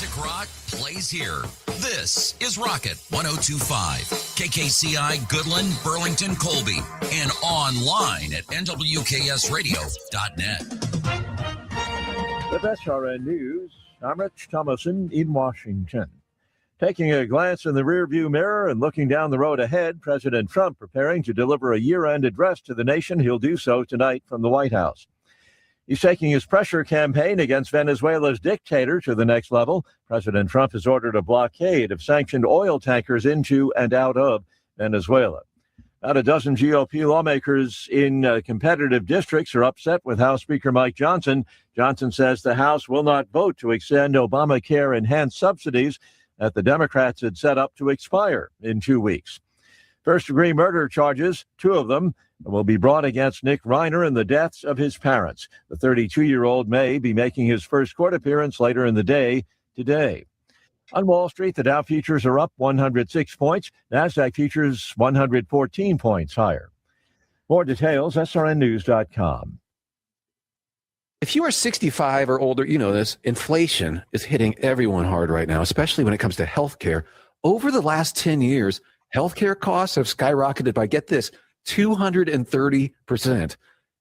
Classic rock plays here. This is Rocket 102.5, KKCI, Goodland, Burlington, Colby, and online at nwksradio.net. With SRN News, I'm Rich Thomason in Washington. Taking a glance in the rearview mirror and looking down the road ahead, President Trump preparing to deliver a year-end address to the nation. He'll do so tonight from the White House. He's taking his pressure campaign against Venezuela's dictator to the next level. President Trump has ordered a blockade of sanctioned oil tankers into and out of Venezuela. About a dozen GOP lawmakers in competitive districts are upset with House Speaker Mike Johnson. Johnson says the House will not vote to extend Obamacare enhanced subsidies that the Democrats had set up to expire in 2 weeks. First-degree murder charges, 2 of them, will be brought against Nick Reiner in the deaths of his parents. The 32-year-old may be making his first court appearance later in the day today. On Wall Street, the Dow futures are up 106 points. NASDAQ futures 114 points higher. More details, srnnews.com. If you are 65 or older, you know this. Inflation is hitting everyone hard right now, especially when it comes to healthcare. Over the last 10 years, healthcare costs have skyrocketed by, get this, 230%.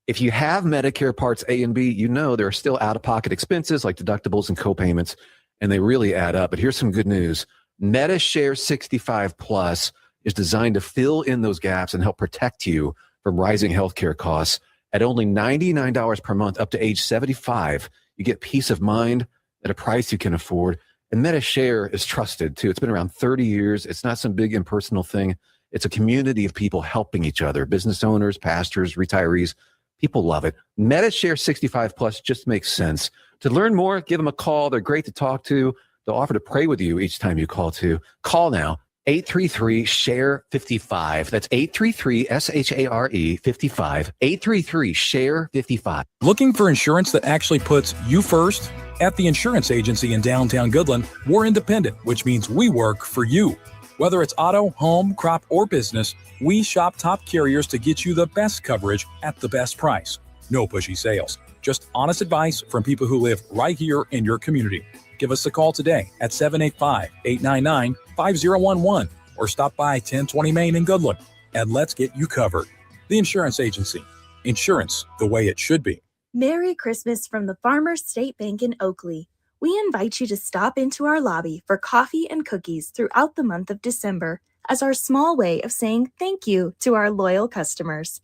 If you have Medicare Parts A and B, you know there are still out-of-pocket expenses like deductibles and co-payments, and they really add up. But here's some good news. MediShare 65 Plus is designed to fill in those gaps and help protect you from rising healthcare costs. At only $99 per month up to age 75, you get peace of mind at a price you can afford. And MediShare is trusted, too. It's been around 30 years. It's not some big impersonal thing. It's a community of people helping each other, business owners, pastors, retirees. People love it. MediShare 65 Plus just makes sense. To learn more, give them a call. They're great to talk to. They'll offer to pray with you each time you call, too. Call now, 833-SHARE-55. That's 833-SHARE-55. 833-SHARE-55. Looking for insurance that actually puts you first? At the insurance agency in downtown Goodland, we're independent, which means we work for you. Whether it's auto, home, crop, or business, we shop top carriers to get you the best coverage at the best price. No pushy sales, just honest advice from people who live right here in your community. Give us a call today at 785-899-5011 or stop by 1020 Main in Goodland and let's get you covered. The Insurance Agency. Insurance the way it should be. Merry Christmas from the Farmers State Bank in Oakley. We invite you to stop into our lobby for coffee and cookies throughout the month of December as our small way of saying thank you to our loyal customers.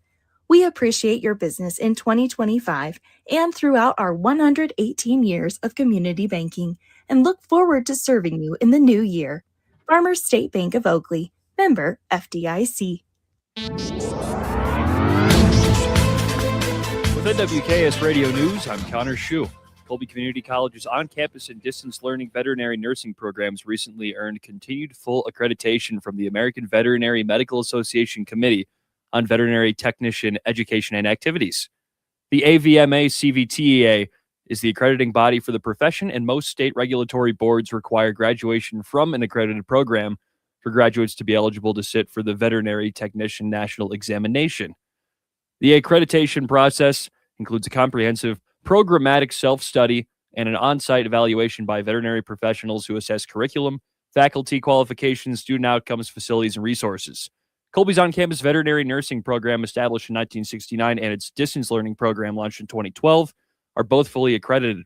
We appreciate your business in 2025 and throughout our 118 years of community banking and look forward to serving you in the new year. Farmers State Bank of Oakley, member FDIC. With NWKS Radio News, I'm Connor Schuh. Colby Community College's on-campus and distance learning veterinary nursing programs recently earned continued full accreditation from the American Veterinary Medical Association Committee on Veterinary Technician Education and Activities. The AVMA-CVTEA is the accrediting body for the profession, and most state regulatory boards require graduation from an accredited program for graduates to be eligible to sit for the Veterinary Technician National Examination. The accreditation process includes a comprehensive programmatic self-study and an on-site evaluation by veterinary professionals who assess curriculum, faculty qualifications, student outcomes, facilities, and resources. Colby's on-campus veterinary nursing program, established in 1969, and its distance learning program, launched in 2012, are both fully accredited.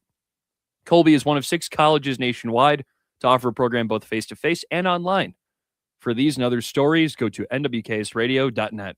Colby is one of 6 colleges nationwide to offer a program both face-to-face and online. For these and other stories, go to nwksradio.net.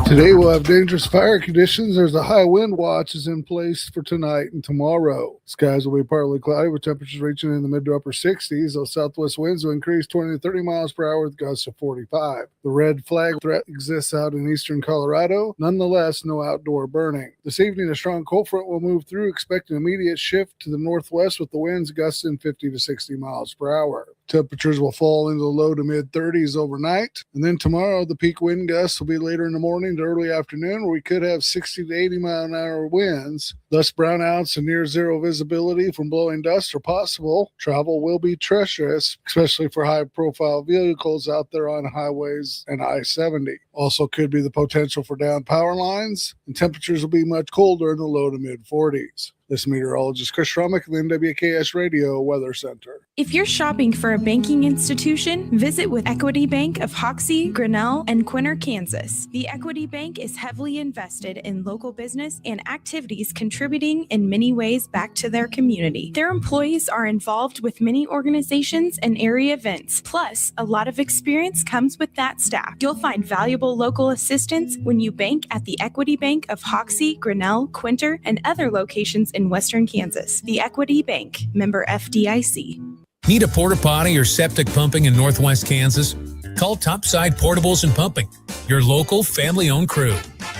Today we'll have dangerous fire conditions. There's a high wind watch is in place for tonight and tomorrow. Skies will be partly cloudy with temperatures reaching in the mid to upper 60s. Those southwest winds will increase 20 to 30 miles per hour with gusts of 45. The red flag threat exists out in eastern Colorado. Nonetheless, no outdoor burning. This evening, a strong cold front will move through. Expect an immediate shift to the northwest with the winds gusting 50 to 60 miles per hour. Temperatures will fall into the low to mid 30s overnight. And then tomorrow, the peak wind gusts will be later in the morning to early afternoon, where we could have 60 to 80 mile an hour winds. Thus, brownouts and near zero visibility from blowing dust are possible. Travel will be treacherous, especially for high profile vehicles out there on highways and I-70. Also could be the potential for downed power lines, and temperatures will be much colder in the low to mid 40s. This meteorologist Chris Schrumick of the NWKS Radio Weather Center. If you're shopping for a banking institution, visit with Equity Bank of Hoxie, Grinnell, and Quinter, Kansas. The Equity Bank is heavily invested in local business and activities contributing in many ways back to their community. Their employees are involved with many organizations and area events. Plus, a lot of experience comes with that staff. You'll find valuable local assistance when you bank at the Equity Bank of Hoxie, Grinnell, Quinter, and other locations in Western Kansas. The Equity Bank, member FDIC. Need a porta potty or septic pumping in Northwest Kansas? Call Topside Portables and Pumping, your local family-owned crew.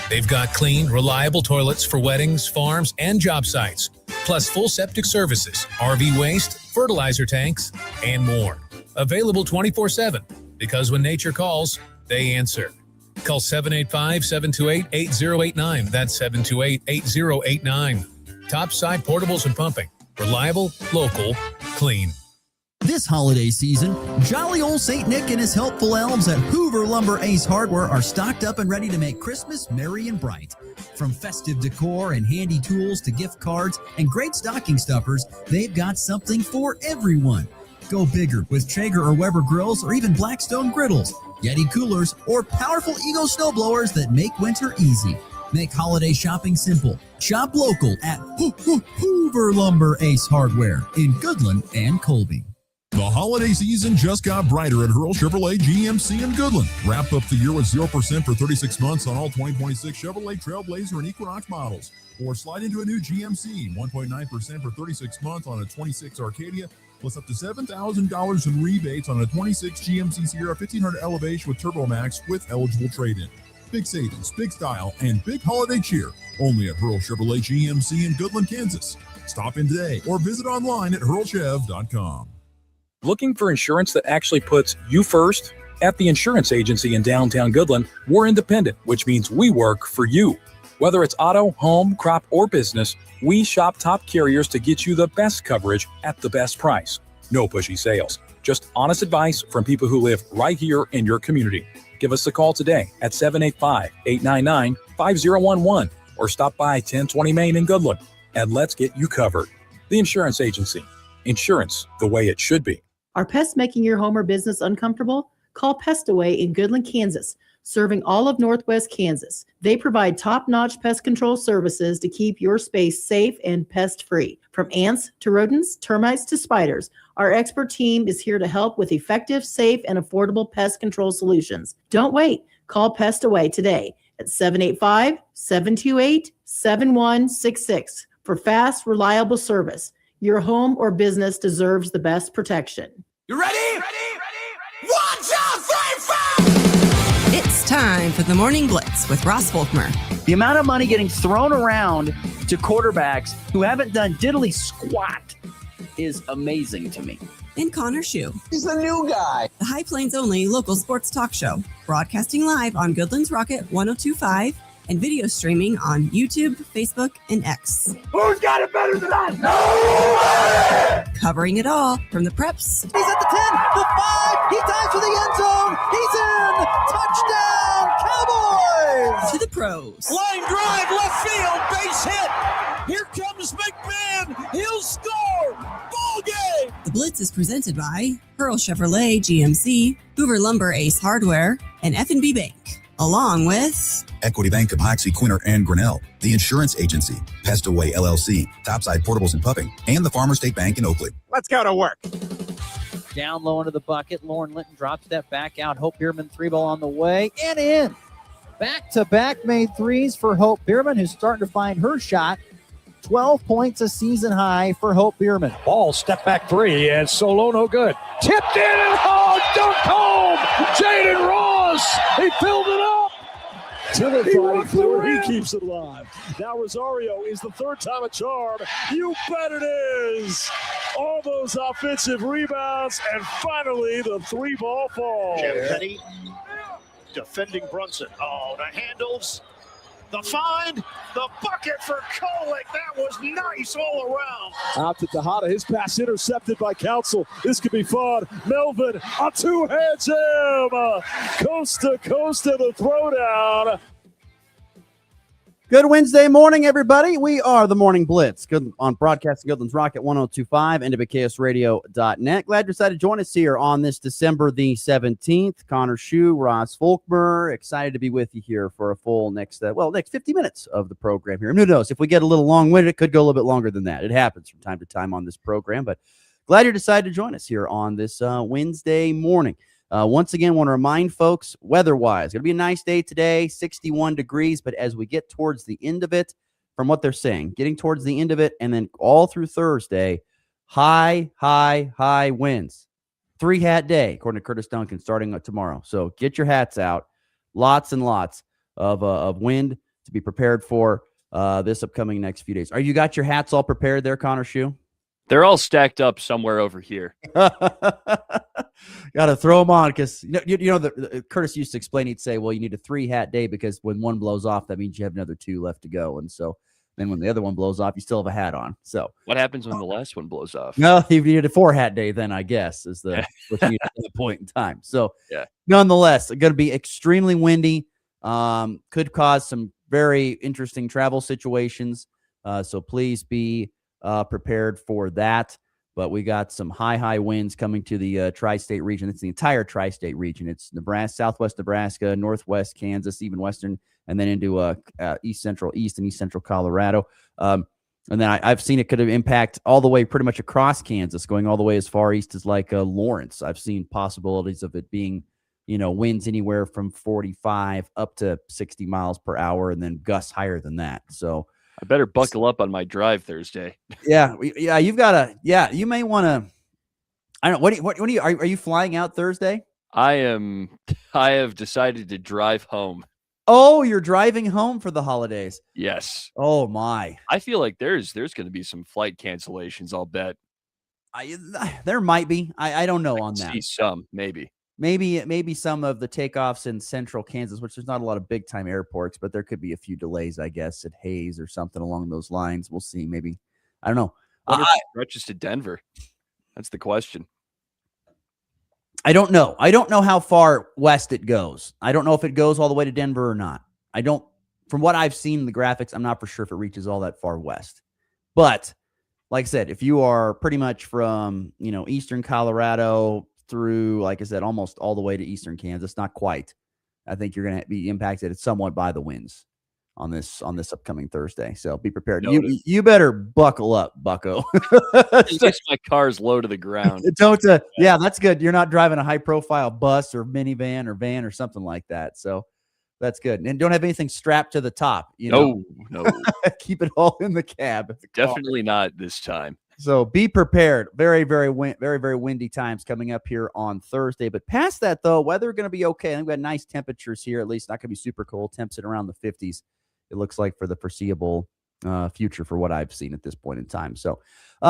They've got clean, reliable toilets for weddings, farms, and job sites, plus full septic services, RV waste, fertilizer tanks, and more. Available 24/7, because when nature calls, they answer. Call 785-728-8089. That's 728-8089. Topside Portables and Pumping. Reliable, local, clean. This holiday season, jolly old St. Nick and his helpful elves at Hoover Lumber Ace Hardware are stocked up and ready to make Christmas merry and bright. From festive decor and handy tools to gift cards and great stocking stuffers, they've got something for everyone. Go bigger with Traeger or Weber grills or even Blackstone griddles, Yeti coolers, or powerful Ego snowblowers that make winter easy. Make holiday shopping simple. Shop local at Hoover Lumber Ace Hardware in Goodland and Colby. The holiday season just got brighter at Hurl Chevrolet GMC in Goodland. Wrap up the year with 0% for 36 months on all 2026 Chevrolet Trailblazer and Equinox models. Or slide into a new GMC, 1.9% for 36 months on a 26 Arcadia, plus up to $7,000 in rebates on a 26 GMC Sierra 1500 Elevation with Turbo Max with eligible trade-in. Big savings, big style, and big holiday cheer. Only at Hurl Chevrolet GMC in Goodland, Kansas. Stop in today or visit online at hurlchev.com. Looking for insurance that actually puts you first? At the insurance agency in downtown Goodland, we're independent, which means we work for you. Whether it's auto, home, crop, or business, we shop top carriers to get you the best coverage at the best price. No pushy sales, just honest advice from people who live right here in your community. Give us a call today at 785-899-5011 or stop by 1020 Main in Goodland and let's get you covered. The insurance agency. Insurance the way it should be. Are pests making your home or business uncomfortable? Call Pestaway in Goodland, Kansas, serving all of Northwest Kansas. They provide top-notch pest control services to keep your space safe and pest-free. From ants to rodents, termites to spiders, our expert team is here to help with effective, safe, and affordable pest control solutions. Don't wait. Call Pestaway today at 785-728-7166 for fast, reliable service. Your home or business deserves the best protection. You ready? One, 2, 3, 4! It's time for the Morning Blitz with Ross Volkmer. The amount of money getting thrown around to quarterbacks who haven't done diddly squat is amazing to me. And Connor Schuh. He's the new guy. The High Plains only local sports talk show, broadcasting live on Goodland's Rocket 102.5 and video streaming on YouTube, Facebook, and X. Who's got it better than us? Nobody! Covering it all from the preps. He's at the 10, the 5, he dives for the end zone, he's in! Touchdown, Cowboys! To the pros. Line drive, left field, base hit! Here comes McMahon, he'll score! Ball game! The Blitz is presented by Hurl Chevrolet GMC, Hoover Lumber Ace Hardware, and F&B Bank. Along with Equity Bank of Hoxie, Quinter, and Grinnell, the insurance agency, Pestaway LLC, Topside Portables and Pumping, and the Farmer State Bank in Oakley. Let's go to work. Down low into the bucket. Lauren Linton drops that back out. Hope Bierman 3-ball on the way and in. Back-to-back made threes for Hope Bierman, who's starting to find her shot. 12 points a season high for Hope Bierman. Ball step back three and solo no good. Tipped in and dunked home. Jaden Ross, he filled it up. to the fighting floor. He keeps it alive. Now Rosario is the third time a charm. You bet it is. All those offensive rebounds, and finally the 3-ball fall. Petty defending Brunson. Oh, the handles, the find, the bucket for Kolick. That was nice all around. Out to Tejada. His pass intercepted by Council. This could be fun. Melvin, a two-hand jam. Coast to coast to the throwdown. Good Wednesday morning, everybody. We are the Morning Blitz. Good on broadcasting Goodland's Rocket 1025 and WKSradio.net. Glad you decided to join us here on this December the 17th. Connor Schuh, Ross Volkmer. Excited to be with you here for a full next 50 minutes of the program here. And who knows, if we get a little long-winded, it could go a little bit longer than that. It happens from time to time on this program, but glad you decided to join us here on this Wednesday morning. Once again, want to remind folks, weather-wise, going to be a nice day today, 61 degrees, but as we get towards the end of it, from what they're saying, getting towards the end of it, and then all through Thursday, high winds. 3-hat day, according to Curtis Duncan, starting tomorrow. So get your hats out. Lots and lots of wind to be prepared for this upcoming next few days. You got your hats all prepared there, Connor Schuh? They're all stacked up somewhere over here. Got to throw them on because Curtis used to explain. He'd say, "Well, you need a 3-hat day because when one blows off, that means you have another 2 left to go." And so then when the other one blows off, you still have a hat on. So what happens when the last one blows off? No, you need a 4-hat day. Then I guess is what you need at that point in time. So yeah, nonetheless, it's going to be extremely windy. Could cause some very interesting travel situations. So please be prepared for that. But we got some high winds coming to the tri-state region. It's the entire tri-state region. It's Nebraska, southwest Nebraska, northwest Kansas, even western, and then into east and east central Colorado. And then I've seen it could have impact all the way pretty much across Kansas, going all the way as far east as like Lawrence. I've seen possibilities of it being, winds anywhere from 45 up to 60 miles per hour, and then gusts higher than that. So I better buckle up on my drive Thursday. Yeah, you've got to. Yeah, you may want to. I don't know. What are you flying out Thursday? I have decided to drive home. Oh, you're driving home for the holidays. Yes. Oh my. I feel like there's going to be some flight cancellations. I'll bet. There might be. I don't know on that. See some maybe. Maybe some of the takeoffs in central Kansas, which there's not a lot of big time airports, but there could be a few delays, I guess, at Hayes or something along those lines. We'll see. Maybe. I don't know. What if it stretches to Denver? That's the question. I don't know. I don't know how far west it goes. I don't know if it goes all the way to Denver or not. From what I've seen in the graphics, I'm not for sure if it reaches all that far west. But like I said, if you are pretty much from, eastern Colorado through, like I said, almost all the way to eastern Kansas, not quite. I think you're going to be impacted somewhat by the winds on this upcoming Thursday. So be prepared. You better buckle up, bucko. My car's low to the ground. Yeah, that's good. You're not driving a high profile bus or minivan or van or something like that. So that's good. And don't have anything strapped to the top. No. Keep it all in the cab. Definitely not this time. So be prepared. Very, very, very, very windy times coming up here on Thursday. But past that, though, weather going to be okay. I think we got nice temperatures here, at least not going to be super cold. Temps at around the 50s, it looks like, for the foreseeable future for what I've seen at this point in time. So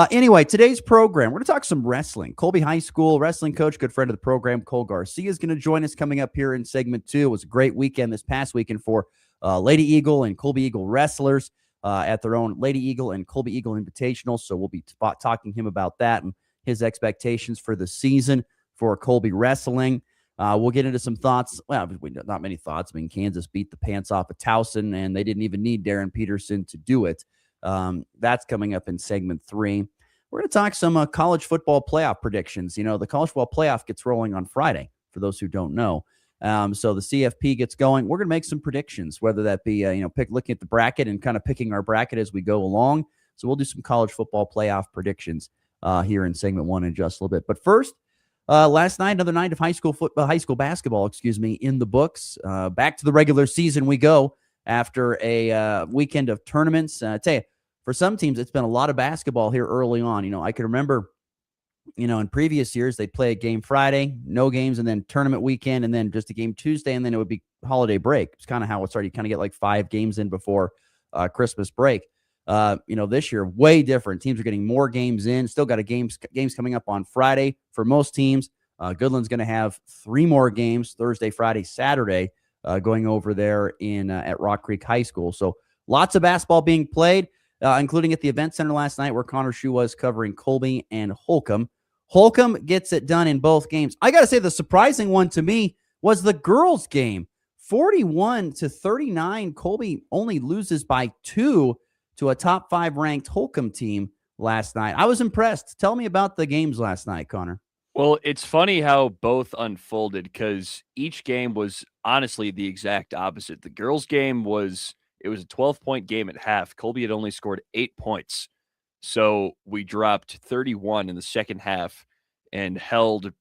anyway, today's program, we're going to talk some wrestling. Colby High School wrestling coach, good friend of the program, Cole Garcia, is going to join us coming up here in segment 2. It was a great weekend this past weekend for Lady Eagle and Colby Eagle wrestlers. At their own Lady Eagle and Colby Eagle Invitational. So we'll be talking to him about that and his expectations for the season for Colby Wrestling. We'll get into some thoughts. Well, not many thoughts. I mean, Kansas beat the pants off of Towson, and they didn't even need Darren Peterson to do it. That's coming up in segment 3. We're going to talk some college football playoff predictions. The college football playoff gets rolling on Friday, for those who don't know. So the CFP gets going. We're going to make some predictions, whether that be, looking at the bracket and kind of picking our bracket as we go along. So we'll do some college football playoff predictions here in segment 1 in just a little bit. But first, last night, another night of high school basketball, in the books. Back to the regular season we go after a weekend of tournaments. I tell you, for some teams, it's been a lot of basketball here early on. I can remember in previous years, they'd play a game Friday, no games, and then tournament weekend, and then just a game Tuesday, and then it would be holiday break. It's kind of how it started. You kind of get like 5 games in before Christmas break. This year, way different. Teams are getting more games in. Still got games coming up on Friday for most teams. Goodland's going to have 3 more games, Thursday, Friday, Saturday, going over there at Rock Creek High School. So lots of basketball being played, including at the event center last night where Connor Schuh was covering Colby and Holcomb. Holcomb gets it done in both games. I got to say the surprising one to me was the girls' game. 41-39. Colby only loses by 2 to a top 5 ranked Holcomb team last night. I was impressed. Tell me about the games last night, Connor. Well, it's funny how both unfolded because each game was honestly the exact opposite. The girls' game was a 12-point game at half. Colby had only scored 8 points. So we dropped 31 in the second half and held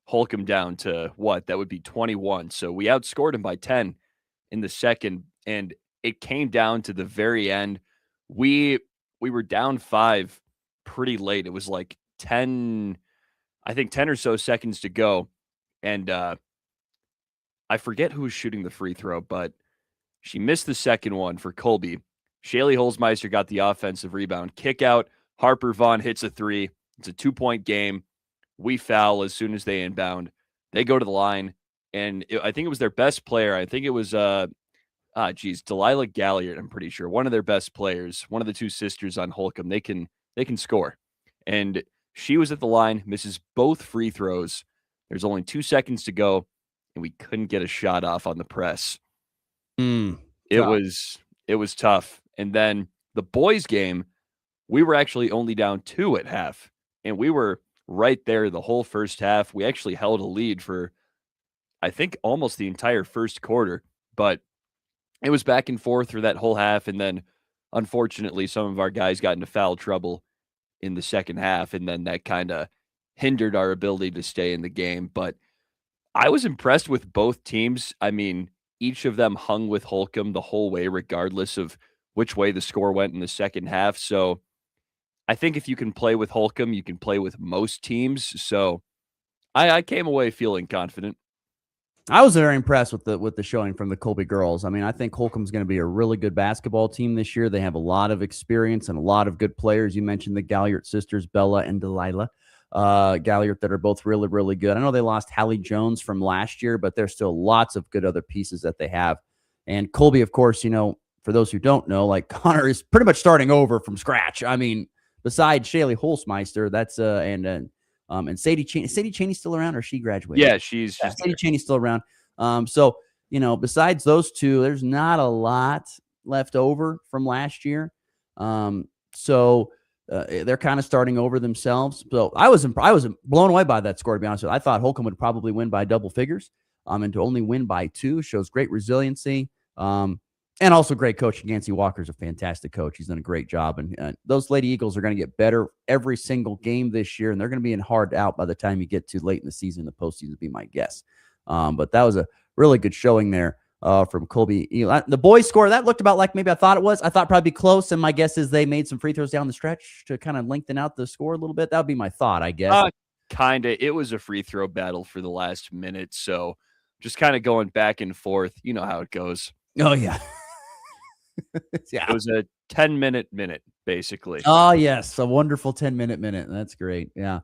Holcomb down to what? That would be 21. So we outscored him by 10 in the second, and it came down to the very end. We were down 5 pretty late. It was like 10 or so seconds to go. And I forget who was shooting the free throw, but she missed the second one for Colby. Shaylee Holzmeister got the offensive rebound. Kick out. Harper Vaughn hits a 3. It's a 2-point game. We foul as soon as they inbound. They go to the line, and I think it was their best player. I think it was Delilah Galliard, I'm pretty sure. One of their best players, one of the 2 sisters on Holcomb. They can score. And she was at the line, misses both free throws. There's only 2 seconds to go, and we couldn't get a shot off on the press. It was tough. And then the boys' game, we were actually only down 2 at half, and we were right there the whole first half. We actually held a lead for, I think, almost the entire first quarter, but it was back and forth through that whole half. And then, unfortunately, some of our guys got into foul trouble in the second half, and then that kind of hindered our ability to stay in the game. But I was impressed with both teams. I mean, each of them hung with Holcomb the whole way, regardless of which way the score went in the second half. So I think if you can play with Holcomb, you can play with most teams. So I came away feeling confident. I was very impressed with the showing from the Colby girls. I mean, I think Holcomb's going to be a really good basketball team this year. They have a lot of experience and a lot of good players. You mentioned the Galliard sisters, Bella and Delilah Galliard, that are both really, really good. I know they lost Hallie Jones from last year, but there's still lots of good other pieces that they have. And Colby, of course, for those who don't know, like Connor is pretty much starting over from scratch. I mean, besides Shaylee Holzmeister, that's and Sadie Cheney. Is Sadie Cheney still around, or she graduated? Yeah, she's Sadie Cheney's still around. So besides those 2, there's not a lot left over from last year. So they're kind of starting over themselves. So I was blown away by that score, to be honest with you. I thought Holcomb would probably win by double figures. And to only win by 2 shows great resiliency. And also great coaching. Nancy Walker's a fantastic coach. He's done a great job. And those Lady Eagles are going to get better every single game this year, and they're going to be in hard out by the time you get to late in the season. The postseason would be my guess. But that was a really good showing there from Colby. The boys' score, that looked about like maybe I thought it was. I thought probably close, and my guess is they made some free throws down the stretch to kind of lengthen out the score a little bit. That would be my thought, I guess. Kind of. It was a free throw battle for the last minute, so just kind of going back and forth. You know how it goes. Oh, yeah. Yeah. It was a 10-minute, basically. Oh, yes. A wonderful 10-minute. That's great. Yeah.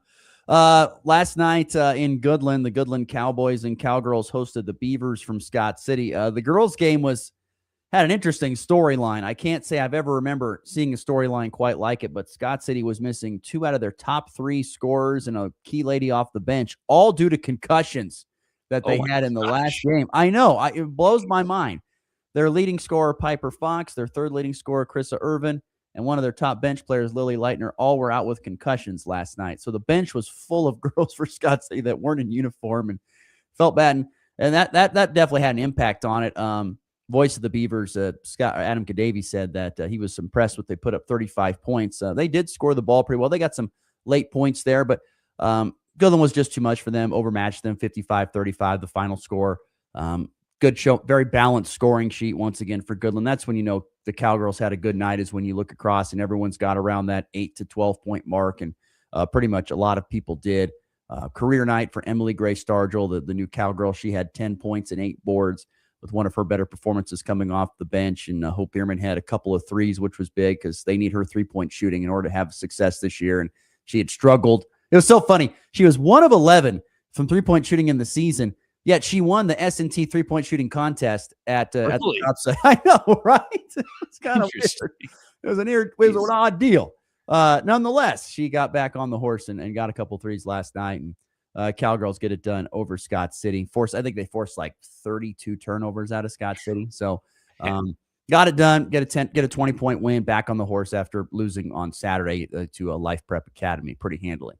Last night in Goodland, the Goodland Cowboys and Cowgirls hosted the Beavers from Scott City. The girls' game had an interesting storyline. I can't say I've ever remember seeing a storyline quite like it, but Scott City was missing 2 out of their top 3 scorers and a key lady off the bench, all due to concussions that they had in the last game. I know. It blows my mind. Their leading scorer, Piper Fox, their third leading scorer, Krissa Irvin, and one of their top bench players, Lily Leitner, all were out with concussions last night. So the bench was full of girls for Scott City that weren't in uniform and felt bad. And that definitely had an impact on it. Voice of the Beavers, Adam Kadavy, said that he was impressed with they put up 35 points. They did score the ball pretty well. They got some late points there, but Goodland was just too much for them, overmatched them 55-35, the final score. Good show, very balanced scoring sheet once again for Goodland. That's when you know the Cowgirls had a good night, is when you look across and everyone's got around that 8 to 12 point mark. And Pretty much a lot of people did. Career night for Emily Gray Stargell, the new Cowgirl. She had 10 points and 8 boards with one of her better performances coming off the bench. And Hope Bierman had a couple of threes, which was big because they need her 3-point shooting in order to have success this year. And she had struggled. It was so funny. She was 1 of 11 from 3-point shooting in the season, yet she won the S&T 3-point shooting contest at the outside. I know, right? It's kind of weird. It was an odd deal. Nonetheless, she got back on the horse and got a couple threes last night. And Cowgirls get it done over Scott City. I think they forced like 32 turnovers out of Scott City. So got it done. Get a 20-point win back on the horse after losing on Saturday to a Life Prep Academy pretty handily.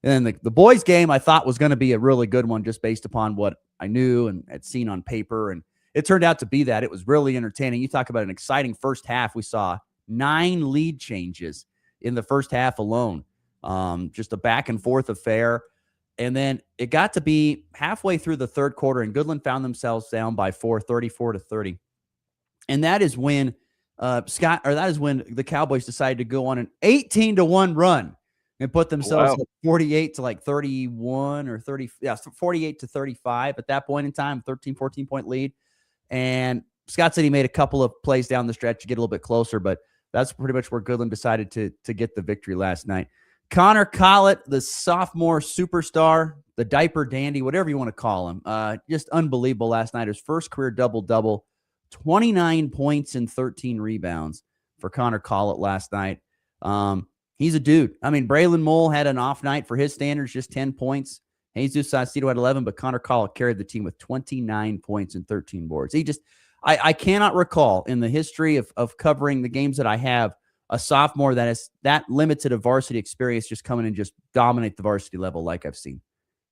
And then the boys game I thought was going to be a really good one just based upon what I knew and had seen on paper. And it turned out to be that. It was really entertaining. You talk about an exciting first half. We saw 9 lead changes in the first half alone. Just a back and forth affair. And then it got to be halfway through the third quarter, and Goodland found themselves down by 34-30. And that is when the Cowboys decided to go on an 18-1 run and put themselves at 48 to like 31 or 30. Yeah, 48 to 35 at that point in time, 14 point lead. And Scott City made a couple of plays down the stretch to get a little bit closer, but that's pretty much where Goodland decided to get the victory last night. Connor Collett, the sophomore superstar, the diaper dandy, whatever you want to call him, just unbelievable last night. His first career double-double, 29 points and 13 rebounds for Connor Collett last night. He's a dude. I mean, Braylon Mole had an off night for his standards, just 10 points. Jesus Saucedo had 11, but Connor Collett carried the team with 29 points and 13 boards. I cannot recall in the history of covering the games that I have a sophomore that has that limited of varsity experience just come in and just dominate the varsity level like I've seen.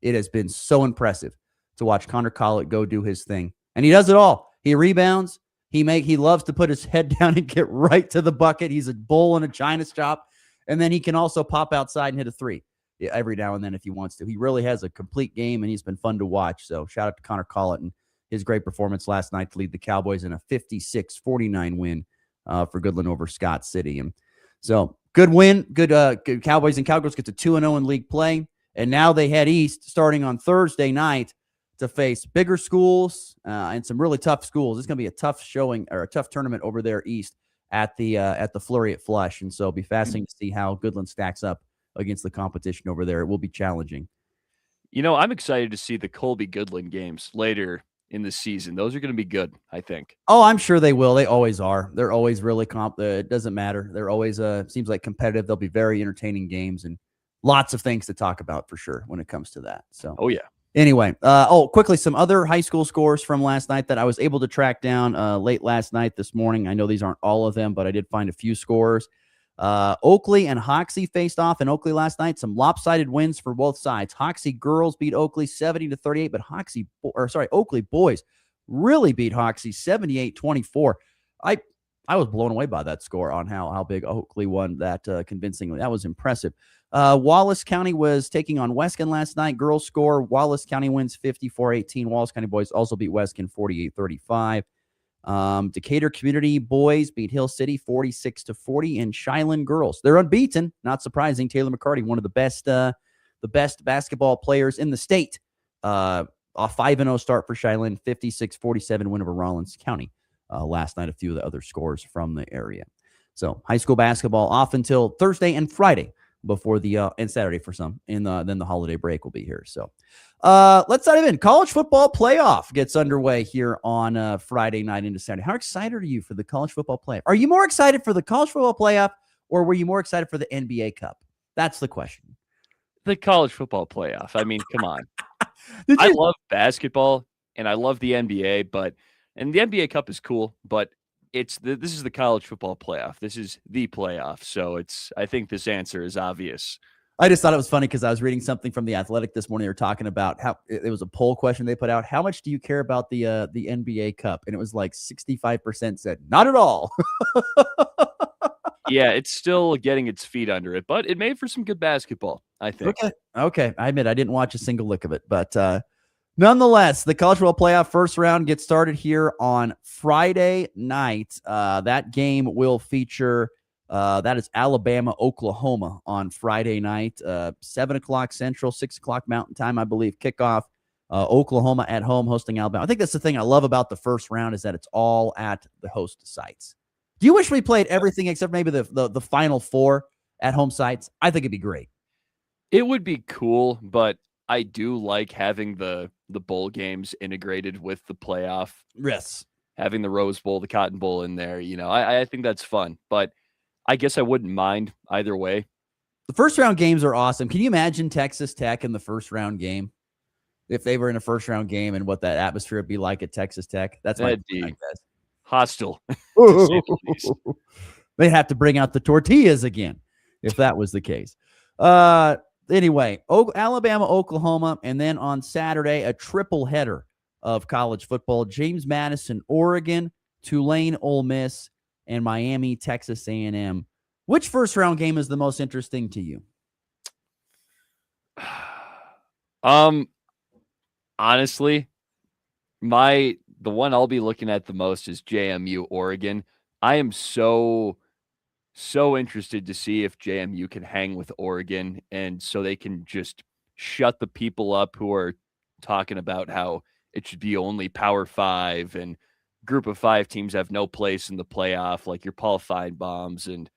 It has been so impressive to watch Connor Collett go do his thing. And he does it all. He rebounds. He loves to put his head down and get right to the bucket. He's a bull in a china shop. And then he can also pop outside and hit a three every now and then if he wants to. He really has a complete game, and he's been fun to watch. So shout out to Connor Collett and his great performance last night to lead the Cowboys in a 56-49 win for Goodland over Scott City. And so good win. Good Cowboys and Cowgirls get to 2-0 in league play. And now they head east starting on Thursday night to face bigger schools and some really tough schools. It's going to be a tough showing or a tough tournament over there east at the Flurry at Flush. And so it'll be fascinating to see how Goodland stacks up against the competition over there. It will be challenging. You know, I'm excited to see the Colby Goodland games later in the season. Those are going to be good, I think. Oh, I'm sure they will. They always are. They're always really it doesn't matter. They're always seems like competitive. They'll be very entertaining games and lots of things to talk about for sure when it comes to that. So, oh yeah. Anyway, quickly, some other high school scores from last night that I was able to track down late last night, this morning. I know these aren't all of them, but I did find a few scores. Oakley and Hoxie faced off in Oakley last night. Some lopsided wins for both sides. Hoxie girls beat Oakley 70-38, but Oakley boys really beat Hoxie 78-24. I was blown away by that score on how big Oakley won that convincingly. That was impressive. Wallace County was taking on Weskin last night. Girls score, Wallace County wins 54-18. Wallace County boys also beat Weskin 48-35. Decatur Community boys beat Hill City 46-40, and Shiloh girls, they're unbeaten. Not surprising. Taylor McCarty, one of the best basketball players in the state. A 5-0 start for Shiloh, 56-47 win over Rollins County last night. A few of the other scores from the area. So high school basketball off until Thursday and Friday before and Saturday for some. And then the holiday break will be here. So let's dive in. College football playoff gets underway here on Friday night into Saturday. How excited are you for the college football playoff? Are you more excited for the college football playoff, or were you more excited for the NBA Cup? That's the question. The college football playoff. I mean, come on. I love basketball and I love the NBA, and the NBA Cup is cool, but this is the college football playoff. This is the playoff. So I think this answer is obvious. I just thought it was funny because I was reading something from The Athletic this morning. They were talking about how it was a poll question they put out. How much do you care about the NBA Cup? And it was like 65% said, not at all. Yeah, it's still getting its feet under it, but it made for some good basketball, I think. Okay. I admit I didn't watch a single lick of it, but nonetheless, the college football playoff first round gets started here on Friday night. That game will feature That is Alabama, Oklahoma on Friday night, 7 o'clock Central, 6 o'clock Mountain Time, I believe, kickoff. Oklahoma at home hosting Alabama. I think that's the thing I love about the first round is that it's all at the host sites. Do you wish we played everything except maybe the final 4 at home sites? I think it'd be great. It would be cool, but I do like having the bowl games integrated with the playoff. Yes. Having the Rose Bowl, the Cotton Bowl in there, I think that's fun, but I guess I wouldn't mind either way. The first round games are awesome. Can you imagine Texas Tech in the first round game? If they were in a first round game and what that atmosphere would be like at Texas Tech? That's my be hostile. They'd have to bring out the tortillas again if that was the case. Anyway, Alabama, Oklahoma, and then on Saturday, a triple header of college football. James Madison, Oregon, Tulane, Ole Miss, and Miami, Texas A&M. Which first round game is the most interesting to you? Honestly, the one I'll be looking at the most is JMU, Oregon. I am so interested to see if JMU can hang with Oregon, and so they can just shut the people up who are talking about how it should be only Power 5 and Group of 5 teams have no place in the playoff, like your Paul Feinbaums, and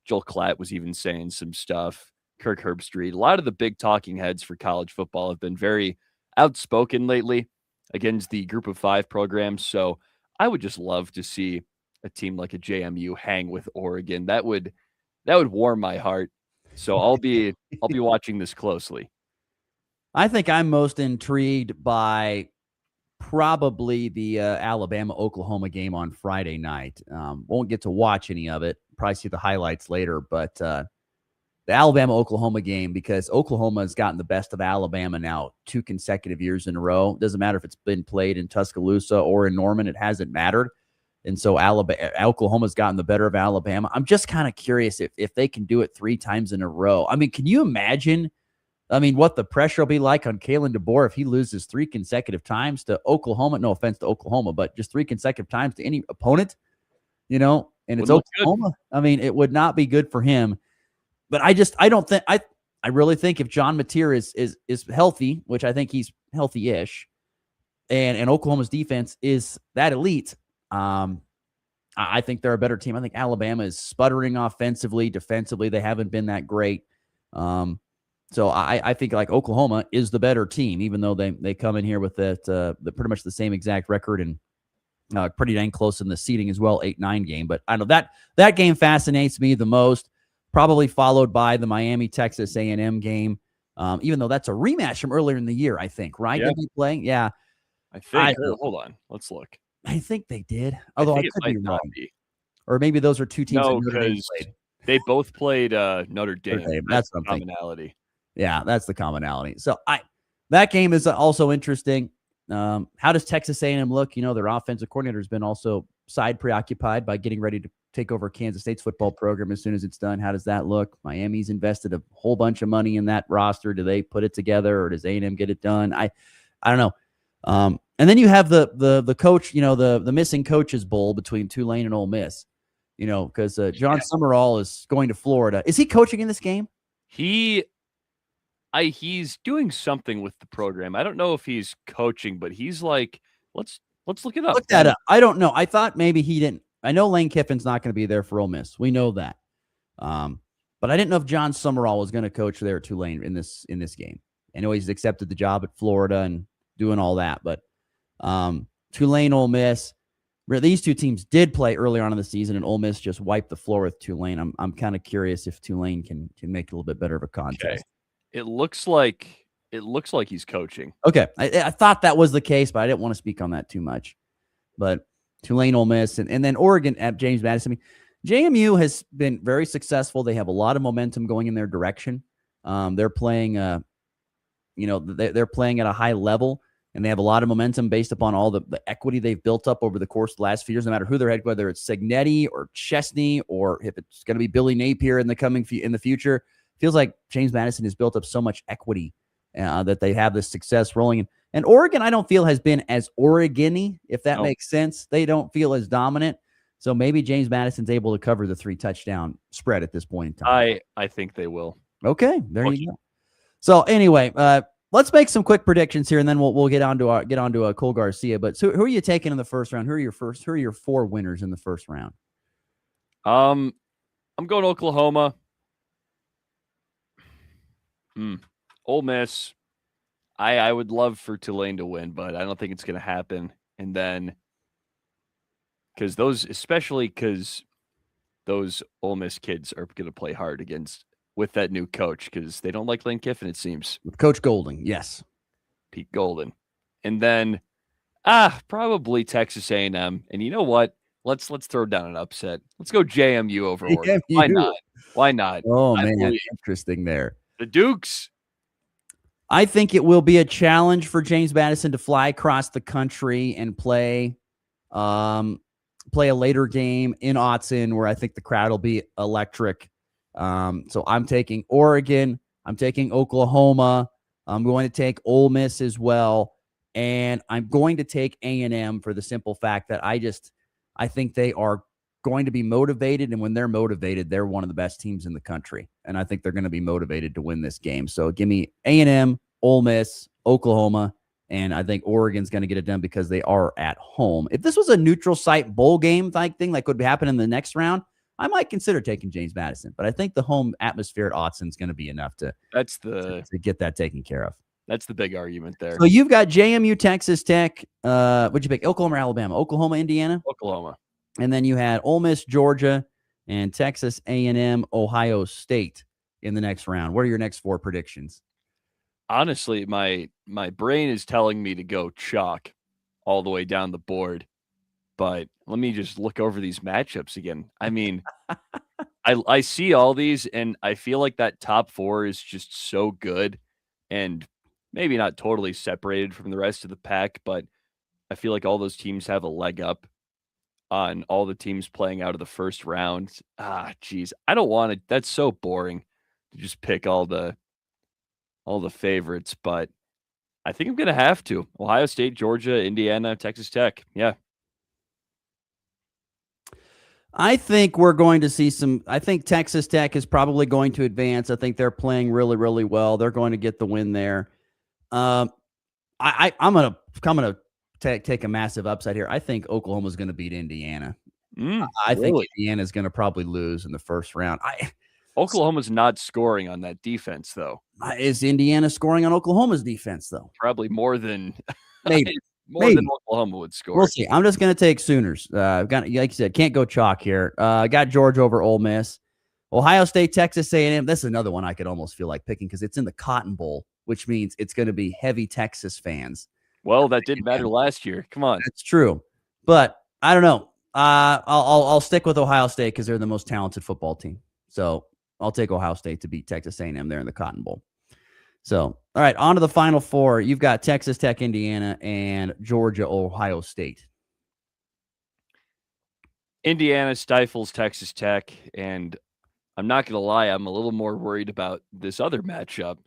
Joel Klatt was even saying some stuff. Kirk Herbstreit. A lot of the big talking heads for college football have been very outspoken lately against the Group of 5 programs. So I would just love to see a team like a JMU hang with Oregon. That would warm my heart. So I'll be watching this closely. I think I'm most intrigued by probably the Alabama-Oklahoma game on Friday night. Won't get to watch any of it. Probably see the highlights later, but the Alabama-Oklahoma game, because Oklahoma has gotten the best of Alabama now 2 consecutive years in a row. Doesn't matter if it's been played in Tuscaloosa or in Norman. It hasn't mattered. And so Oklahoma's gotten the better of Alabama. I'm just kind of curious if they can do it 3 times in a row. I mean, can you imagine, what the pressure will be like on Kalen DeBoer if he loses 3 consecutive times to Oklahoma? No offense to Oklahoma, but just 3 consecutive times to any opponent, and it's Oklahoma. It would not be good for him. But I really think if John Mateer is healthy, which I think he's healthy-ish, and Oklahoma's defense is that elite, I think they're a better team. I think Alabama is sputtering offensively, defensively. They haven't been that great. So I think like Oklahoma is the better team, even though they come in here with the pretty much the same exact record and pretty dang close in the seeding as well, 8-9 game. But I know that game fascinates me the most, probably followed by the Miami, Texas A&M game, even though that's a rematch from earlier in the year, I think, right? Yeah. Did they play? Yeah. I think. Hold on. Let's look. I think they did. Although I could be wrong. Be. Or maybe those are 2 teams No, that Notre Dame because played. they both played Notre Dame. That's the what I'm thinking. commonality. Yeah, that's the commonality. So that game is also interesting. How does Texas A&M look? Their offensive coordinator has been also side preoccupied by getting ready to take over Kansas State's football program as soon as it's done. How does that look? Miami's invested a whole bunch of money in that roster. Do they put it together, or does A&M get it done? I don't know. And then you have the coach, the missing coaches bowl between Tulane and Ole Miss, because John Summerall is going to Florida. Is he coaching in this game? He's doing something with the program. I don't know if he's coaching, but he's like, let's look it up. Look that up. I don't know. I thought maybe he didn't. I know Lane Kiffin's not going to be there for Ole Miss. We know that. But I didn't know if John Summerall was going to coach there at Tulane in this game. I know he's accepted the job at Florida and doing all that, but Tulane, Ole Miss, these 2 teams did play early on in the season, and Ole Miss just wiped the floor with Tulane. I'm kind of curious if Tulane can make it a little bit better of a contest. Okay. It looks like he's coaching. Okay, I thought that was the case, but I didn't want to speak on that too much. But Tulane, Ole Miss, and then Oregon at James Madison. JMU has been very successful. They have a lot of momentum going in their direction. They're playing, they're playing at a high level, and they have a lot of momentum based upon all the equity they've built up over the course of the last few years. No matter who they're head, whether it's Cignetti or Chesney, or if it's going to be Billy Napier in the future, feels like James Madison has built up so much equity that they have this success rolling. And Oregon, I don't feel has been as Oregon-y, if that makes sense. They don't feel as dominant. So maybe James Madison's able to cover the 3 touchdown spread at this point in time. I think they will. Okay, there you go. So anyway, let's make some quick predictions here, and then we'll get on to Cole Garcia. But so who are you taking in the first round? Who are your 4 winners in the first round? I'm going Oklahoma. Ole Miss. I would love for Tulane to win, but I don't think it's going to happen. And then because those Ole Miss kids are going to play hard with that new coach because they don't like Lane Kiffin, it seems. With Coach Golding, yes. Pete Golden. And then probably Texas A&M. And you know what? Let's throw down an upset. Let's go JMU over Oregon. Why not? Why not? Oh, man, interesting there. The Dukes. I think it will be a challenge for James Madison to fly across the country and play a later game in Autzen where I think the crowd will be electric. So I'm taking Oregon. I'm taking Oklahoma. I'm going to take Ole Miss as well. And I'm going to take A&M for the simple fact that I think they are going to be motivated. And when they're motivated, they're one of the best teams in the country. And I think they're going to be motivated to win this game. So give me A&M, Ole Miss, Oklahoma, and I think Oregon's going to get it done because they are at home. If this was a neutral site bowl game type thing that could happen in the next round, I might consider taking James Madison. But I think the home atmosphere at Autzen is going to be enough to get that taken care of. That's the big argument there. So you've got JMU, Texas Tech. What'd you pick? Oklahoma or Alabama? Oklahoma, Indiana? Oklahoma. And then you had Ole Miss, Georgia, and Texas A&M, Ohio State in the next round. What are your next 4 predictions? Honestly, my brain is telling me to go chalk all the way down the board. But let me just look over these matchups again. I mean, I see all these, and I feel like that top 4 is just so good and maybe not totally separated from the rest of the pack, but I feel like all those teams have a leg up on all the teams playing out of the first round. Geez. I don't want to. That's so boring to just pick all the favorites, but I think I'm going to have to. Ohio State, Georgia, Indiana, Texas Tech. Yeah. I think we're going to see I think Texas Tech is probably going to advance. I think they're playing really, really well. They're going to get the win there. I'm going to take a massive upside here. I think Oklahoma's going to beat Indiana. I think Indiana's going to probably lose in the first round. Oklahoma's not scoring on that defense, though. Is Indiana scoring on Oklahoma's defense, though? Probably more than maybe. Than Oklahoma would score. We'll see. I'm just going to take Sooners. Got, like you said, can't go chalk here. Got Georgia over Ole Miss. Ohio State, Texas A&M. This is another one I could almost feel like picking because it's in the Cotton Bowl, which means it's going to be heavy Texas fans. Well, that didn't matter last year. Come on. That's true. But I don't know. I'll stick with Ohio State because they're the most talented football team. So I'll take Ohio State to beat Texas A&M there in the Cotton Bowl. So, all right, on to the final 4. You've got Texas Tech, Indiana, and Georgia, Ohio State. Indiana stifles Texas Tech, and I'm not going to lie, I'm a little more worried about this other matchup,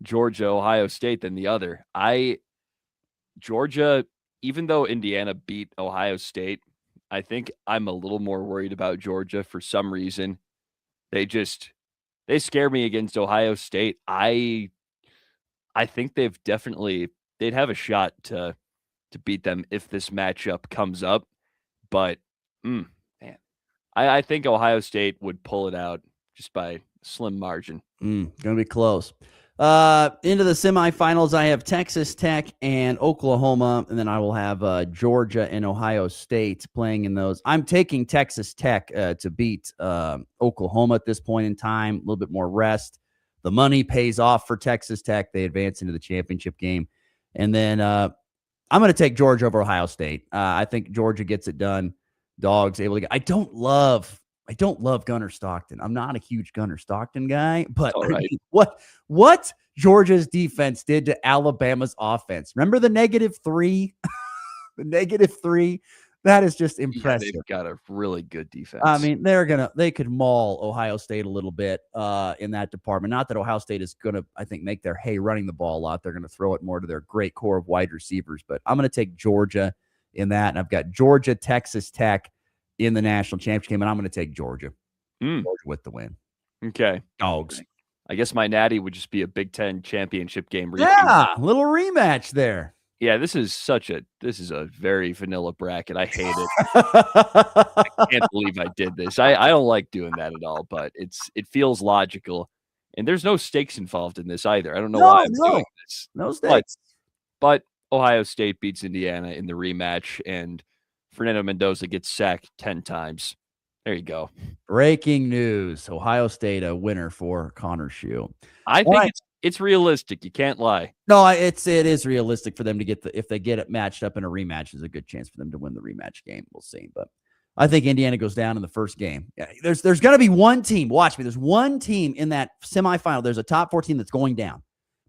Georgia, Ohio State, than the other. Georgia, even though Indiana beat Ohio State, I think I'm a little more worried about Georgia for some reason. They scare me against Ohio State. I think they'd have a shot to beat them if this matchup comes up. But man, I think Ohio State would pull it out just by a slim margin. Going to be close. Into the semifinals, I have Texas Tech and Oklahoma, and then I will have Georgia and Ohio State playing in those. I'm taking Texas Tech to beat Oklahoma at this point in time. A little bit more rest. The money pays off for Texas Tech. They advance into the championship game. And then I'm going to take Georgia over Ohio State. I think Georgia gets it done. Dogs able to get. I don't love Gunnar Stockton. I'm not a huge Gunnar Stockton guy, but I mean, what Georgia's defense did to Alabama's offense. Remember the -3? The -3? That is just impressive. Yeah, they've got a really good defense. I mean, they could maul Ohio State a little bit in that department. Not that Ohio State is going to, I think, make their hay running the ball a lot. They're going to throw it more to their great core of wide receivers. But I'm going to take Georgia in that. And I've got Georgia, Texas Tech in the national championship game, and I'm going to take Georgia. Mm. Georgia with the win. Okay. Dogs. I guess my natty would just be a Big Ten championship game. Yeah, little rematch there. Yeah, this is a very vanilla bracket. I hate it. I can't believe I did this. I don't like doing that at all, but it feels logical. And there's no stakes involved in this either. I don't know why I'm doing this. No stakes. But Ohio State beats Indiana in the rematch, and Fernando Mendoza gets sacked 10 times. There you go. Breaking news. Ohio State a winner for Connor Schuh. I think it's realistic. You can't lie. No, it is realistic for them to get if they get it matched up in a rematch, there's a good chance for them to win the rematch game. We'll see. But I think Indiana goes down in the first game. Yeah, there's going to be one team. Watch me. There's one team in that semifinal. There's a top 4 team that's going down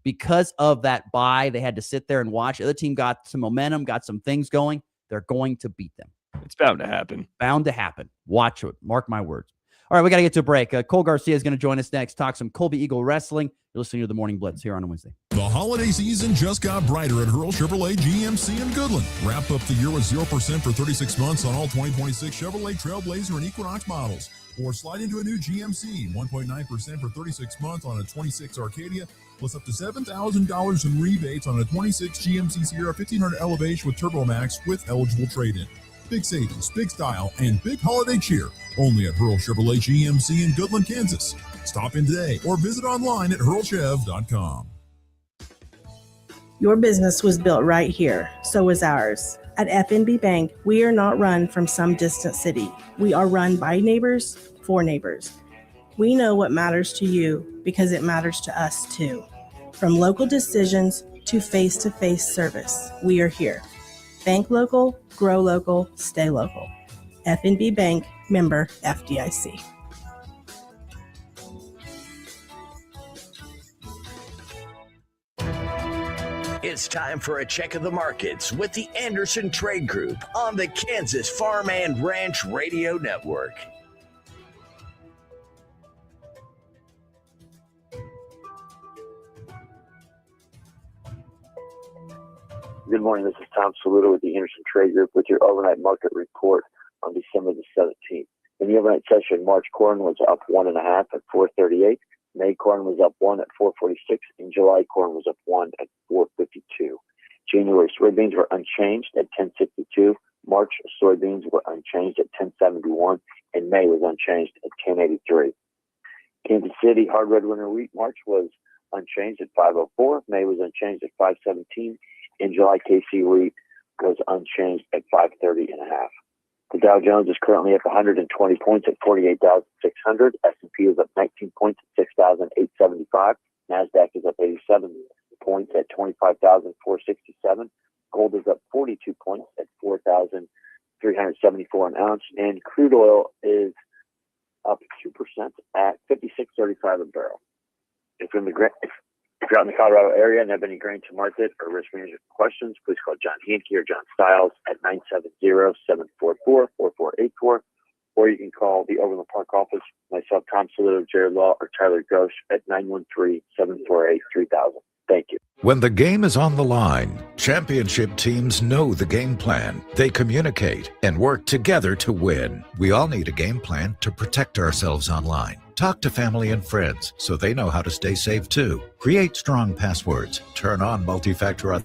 because of that bye. They had to sit there and watch. The other team got some momentum, got some things going. They're going to beat them. It's bound to happen. Bound to happen. Watch it. Mark my words. All right, we got to get to a break. Cole Garcia is going to join us next. Talk some Colby Eagle wrestling. You're listening to the Morning Blitz here on a Wednesday. The holiday season just got brighter at Hurl Chevrolet GMC in Goodland. Wrap up the year with 0% for 36 months on all 2026 Chevrolet Trailblazer and Equinox models. Or slide into a new GMC, 1.9% for 36 months on a 26 Arcadia, plus up to $7,000 in rebates on a 26 GMC Sierra 1500 Elevation with Turbo Max with eligible trade-in. Big savings, big style, and big holiday cheer. Only at Hurl Chevrolet GMC in Goodland, Kansas. Stop in today or visit online at hurlchev.com. Your business was built right here. So was ours. At FNB Bank, we are not run from some distant city. We are run by neighbors for neighbors. We know what matters to you because it matters to us too. From local decisions to face-to-face service, we are here. Bank local, grow local, stay local. FNB Bank, member FDIC. It's time for a check of the markets with the Anderson Trade Group on the Kansas Farm and Ranch Radio Network. Good morning. This is Tom Saluto with the Anderson Trade Group with your overnight market report on December the 17th. In the overnight session, March corn was up 1.5 at 438. May corn was up 1 at 446. And July corn was up 1 at 452. January soybeans were unchanged at 1062. March soybeans were unchanged at 1071. And May was unchanged at 1083. Kansas City hard red winter wheat March was unchanged at 504. May was unchanged at 517. In July, KC wheat was unchanged at 530.5. The Dow Jones is currently up 120 points at 48,600. S&P is up 19 points at 6,875. NASDAQ is up 87 points at 25,467. Gold is up 42 points at 4,374 an ounce. And crude oil is up 2% at 56.35 a barrel. If you're out in the Colorado area and have any grain to market or risk management questions, please call John Hanke or John Stiles at 970-744-4484, or you can call the Overland Park office, myself, Tom Saluto, Jared Law, or Tyler Ghosh at 913-748-3000. Thank you. When the game is on the line, championship teams know the game plan. They communicate and work together to win. We all need a game plan to protect ourselves online. Talk to family and friends so they know how to stay safe too. Create strong passwords. Turn on multi-factor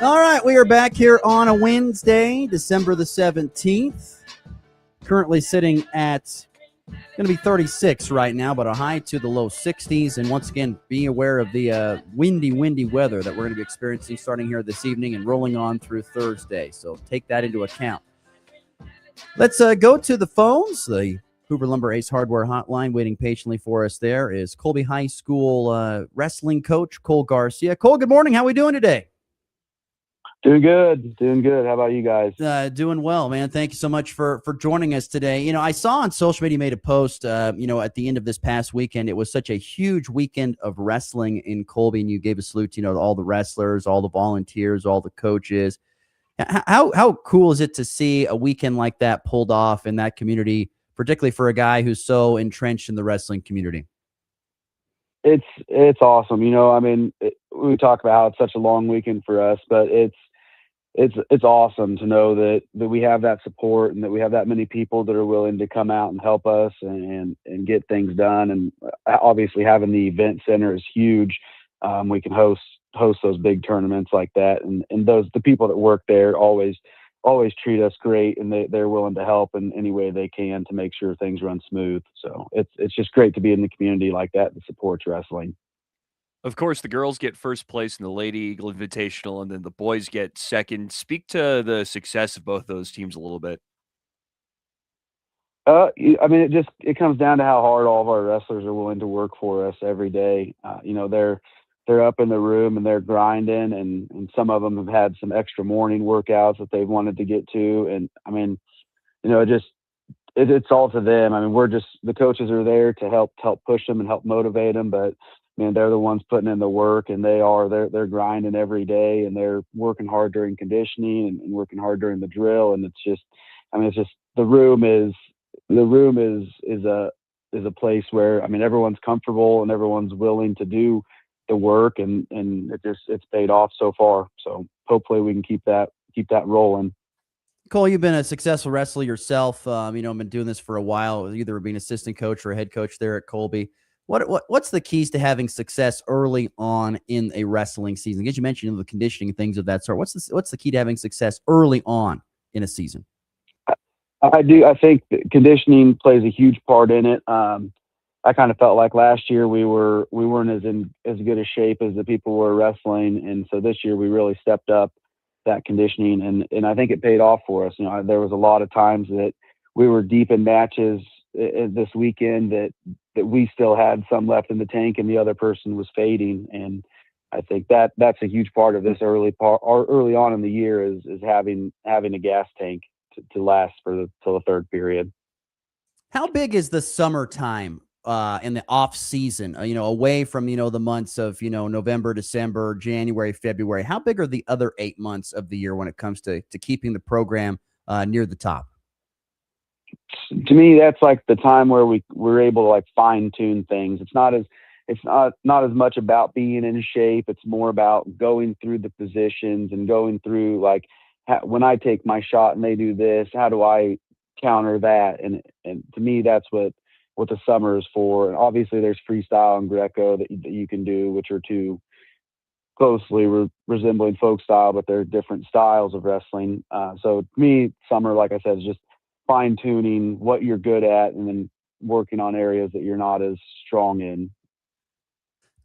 All right, we are back here on a Wednesday, December the 17th. Currently sitting at going to be 36 right now, but a high to the low 60s. And once again, be aware of the windy weather that we're going to be experiencing starting here this evening and rolling on through Thursday. So take that into account. Let's go to the phones. The Hoover Lumber Ace Hardware Hotline. Waiting patiently for us there is Colby High School wrestling coach Cole Garcia. Cole, good morning. How are we doing today? Doing good. How about you guys? Doing well, man. Thank you so much for joining us today. You know, I saw on social media, you made a post, at the end of this past weekend. It was such a huge weekend of wrestling in Colby, and you gave a salute to, all the wrestlers, all the volunteers, all the coaches. How cool is it to see a weekend like that pulled off in that community, particularly for a guy who's so entrenched in the wrestling community? It's awesome. We talk about how it's such a long weekend for us, but it's awesome to know that we have that support and that we have that many people that are willing to come out and help us and get things done. And obviously having the event center is huge. We can host those big tournaments like that. And the people that work there always treat us great, and they're willing to help in any way they can to make sure things run smooth. So it's just great to be in the community like that that supports wrestling. Of course, the girls get first place in the Lady Eagle Invitational, and then the boys get second. Speak to the success of both those teams a little bit. It comes down to how hard all of our wrestlers are willing to work for us every day. They're up in the room and they're grinding, and some of them have had some extra morning workouts that they've wanted to get to. And it's all to them. The coaches are there to help push them and help motivate them, but they're the ones putting in the work, and they're grinding every day, and they're working hard during conditioning and working hard during the drill. And the room is a place where everyone's comfortable and everyone's willing to do the work, and it's paid off so far. So hopefully we can keep that rolling. Cole, you've been a successful wrestler yourself. Been doing this for a while, either being assistant coach or a head coach there at Colby. What's the keys to having success early on in a wrestling season? Because you mentioned the conditioning and things of that sort. What's the key to having success early on in a season? I think that conditioning plays a huge part in it. I kind of felt like last year we weren't as good a shape as the people were wrestling, and so this year we really stepped up that conditioning, and I think it paid off for us. There was a lot of times that we were deep in matches this weekend that we still had some left in the tank, and the other person was fading. And I think that's a huge part of this early on in the year is having a gas tank to last till the third period. How big is the summertime in the off season, away from, the months of, November, December, January, February? How big are the other 8 months of the year when it comes to keeping the program near the top? To me, that's like the time where we're able to fine tune things. It's not as much about being in shape. It's more about going through the positions and going through when I take my shot and they do this, how do I counter that? And to me, that's what the summer is for. And obviously there's freestyle and Greco that you can do, which are two closely resembling folk style, but they're different styles of wrestling. So to me, summer, like I said, is just fine tuning what you're good at and then working on areas that you're not as strong in.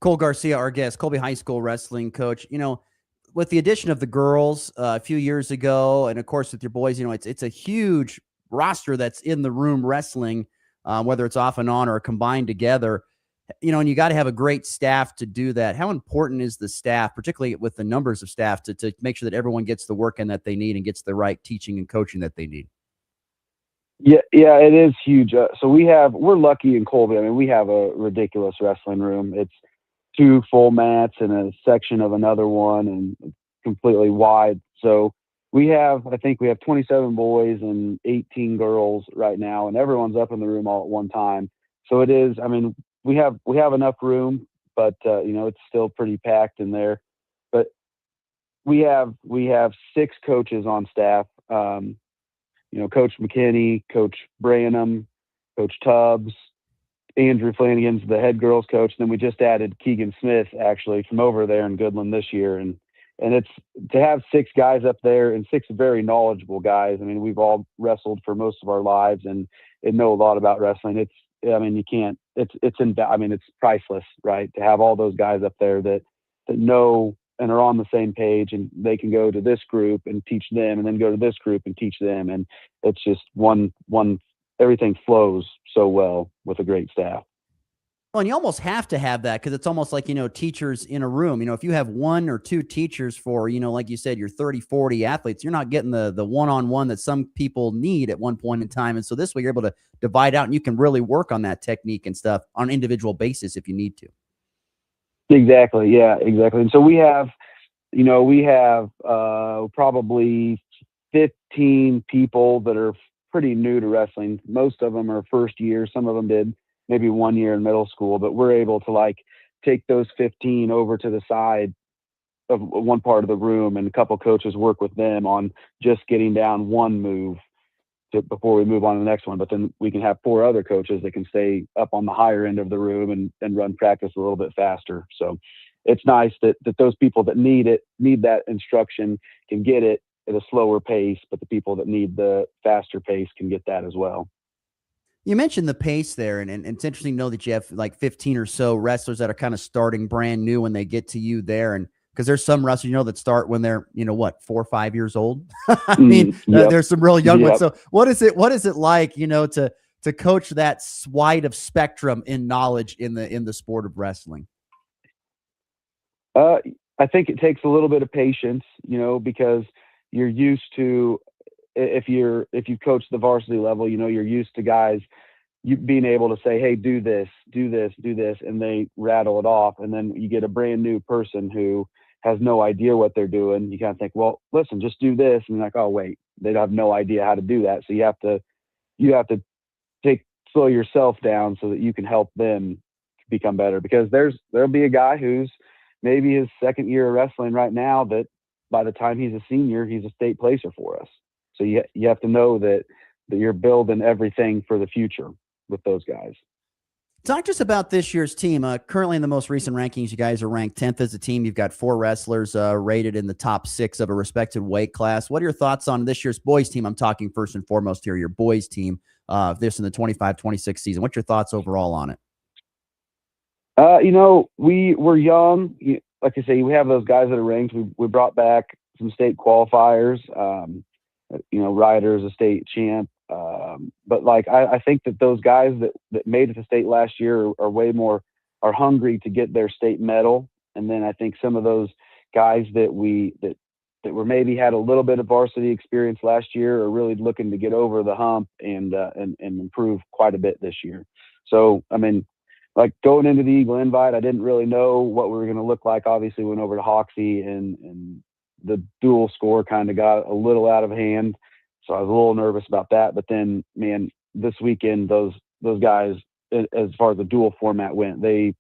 Cole Garcia, our guest, Colby High School wrestling coach. With the addition of the girls a few years ago, and of course with your boys, it's a huge roster that's in the room wrestling, whether it's off and on or combined together. And you got to have a great staff to do that. How important is the staff, particularly with the numbers of staff, to make sure that everyone gets the work in that they need and gets the right teaching and coaching that they need? Yeah, it is huge. So we're lucky in Colby. We have a ridiculous wrestling room. It's 2 full mats and a section of another one, and it's completely wide. So I think we have 27 boys and 18 girls right now, and everyone's up in the room all at one time. So it is, we have enough room, but it's still pretty packed in there. But we have 6 coaches on staff. Coach McKinney, Coach Branham, Coach Tubbs, Andrew Flanagan's the head girls coach. And then we just added Keegan Smith actually from over there in Goodland this year. And it's to have 6 guys up there and 6 very knowledgeable guys. I mean, we've all wrestled for most of our lives and know a lot about wrestling. It's priceless, right? To have all those guys up there that know and are on the same page, and they can go to this group and teach them, and then go to this group and teach them. And it's just one, everything flows so well with a great staff. Well, and you almost have to have that, because it's almost like, teachers in a room. If you have 1 or 2 teachers for, like you said, your 30, 40 athletes, you're not getting the one-on-one that some people need at one point in time. And so this way you're able to divide out, and you can really work on that technique and stuff on an individual basis if you need to. Exactly. Yeah, exactly. And so we have probably 15 people that are pretty new to wrestling. Most of them are first year. Some of them did maybe 1 year in middle school, but we're able to take those 15 over to the side of one part of the room, and a couple coaches work with them on just getting down one move before we move on to the next one. But then we can have 4 other coaches that can stay up on the higher end of the room and run practice a little bit faster. So it's nice that those people that need that instruction can get it at a slower pace, but the people that need the faster pace can get that as well. You mentioned the pace there, and it's interesting to know that you have 15 or so wrestlers that are kind of starting brand new when they get to you there. And because there's some wrestlers, that start when they're, 4 or 5 years old. I mean, there's some real young ones. So what is it like, to coach that wide of spectrum in knowledge in the sport of wrestling? I think it takes a little bit of patience, because you're used to, if you coach the varsity level, you're used to guys being able to say, hey, do this, and they rattle it off. And then you get a brand new person who has no idea what they're doing. You kind of think, well, listen, just do this. And you're like, oh, wait, they have no idea how to do that. So you have to slow yourself down so that you can help them become better, because there'll be a guy who's maybe his second year of wrestling right now that by the time he's a senior, he's a state placer for us. So you have to know that you're building everything for the future with those guys. Talk to us about this year's team. Currently in the most recent rankings, you guys are ranked 10th as a team. You've got 4 wrestlers rated in the top 6 of a respected weight class. What are your thoughts on this year's boys team? I'm talking first and foremost here, your boys team, this in the 25-26 season. What's your thoughts overall on it? We're young. Like I say, we have those guys that are ranked. We brought back some state qualifiers. Ryder's a state champ. But I think that those guys that made it to state last year are hungry to get their state medal. And then I think some of those guys that were maybe had a little bit of varsity experience last year are really looking to get over the hump and improve quite a bit this year. So, I mean, going into the Eagle Invite, I didn't really know what we were going to look like. Obviously, we went over to Hoxie and the dual score kind of got a little out of hand. So I was a little nervous about that. But then, man, this weekend, those guys, as far as the dual format went, they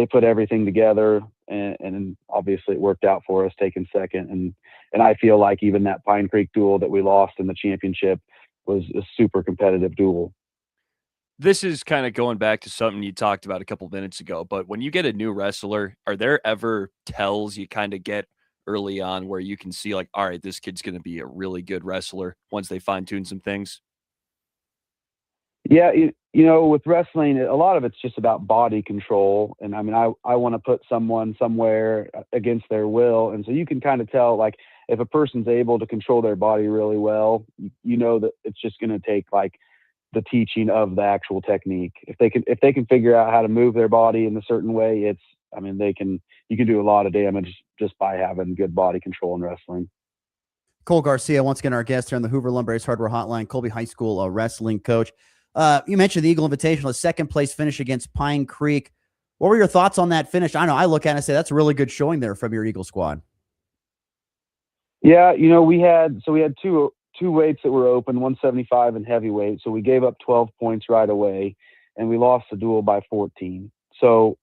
put everything together, and obviously it worked out for us taking second. And I feel like even that Pine Creek duel that we lost in the championship was a super competitive duel. This is kind of going back to something you talked about a couple of minutes ago, but when you get a new wrestler, are there ever tells you kind of get early on where you can see all right, this kid's going to be a really good wrestler once they fine tune some things? Yeah. With wrestling, a lot of it's just about body control. And I mean, I want to put someone somewhere against their will. And so you can kind of tell, if a person's able to control their body really well, that it's just going to take the teaching of the actual technique. If they can figure out how to move their body in a certain way, you can do a lot of damage just by having good body control in wrestling. Cole Garcia, once again, our guest here on the Hoover Lumber Ace Hardware Hotline, Colby High School wrestling coach. You mentioned the Eagle Invitational, a second place finish against Pine Creek. What were your thoughts on that finish? I know I look at it and say that's a really good showing there from your Eagle squad. Yeah, we had two weights that were open, 175 and heavyweight. So we gave up 12 points right away, and we lost the duel by 14. So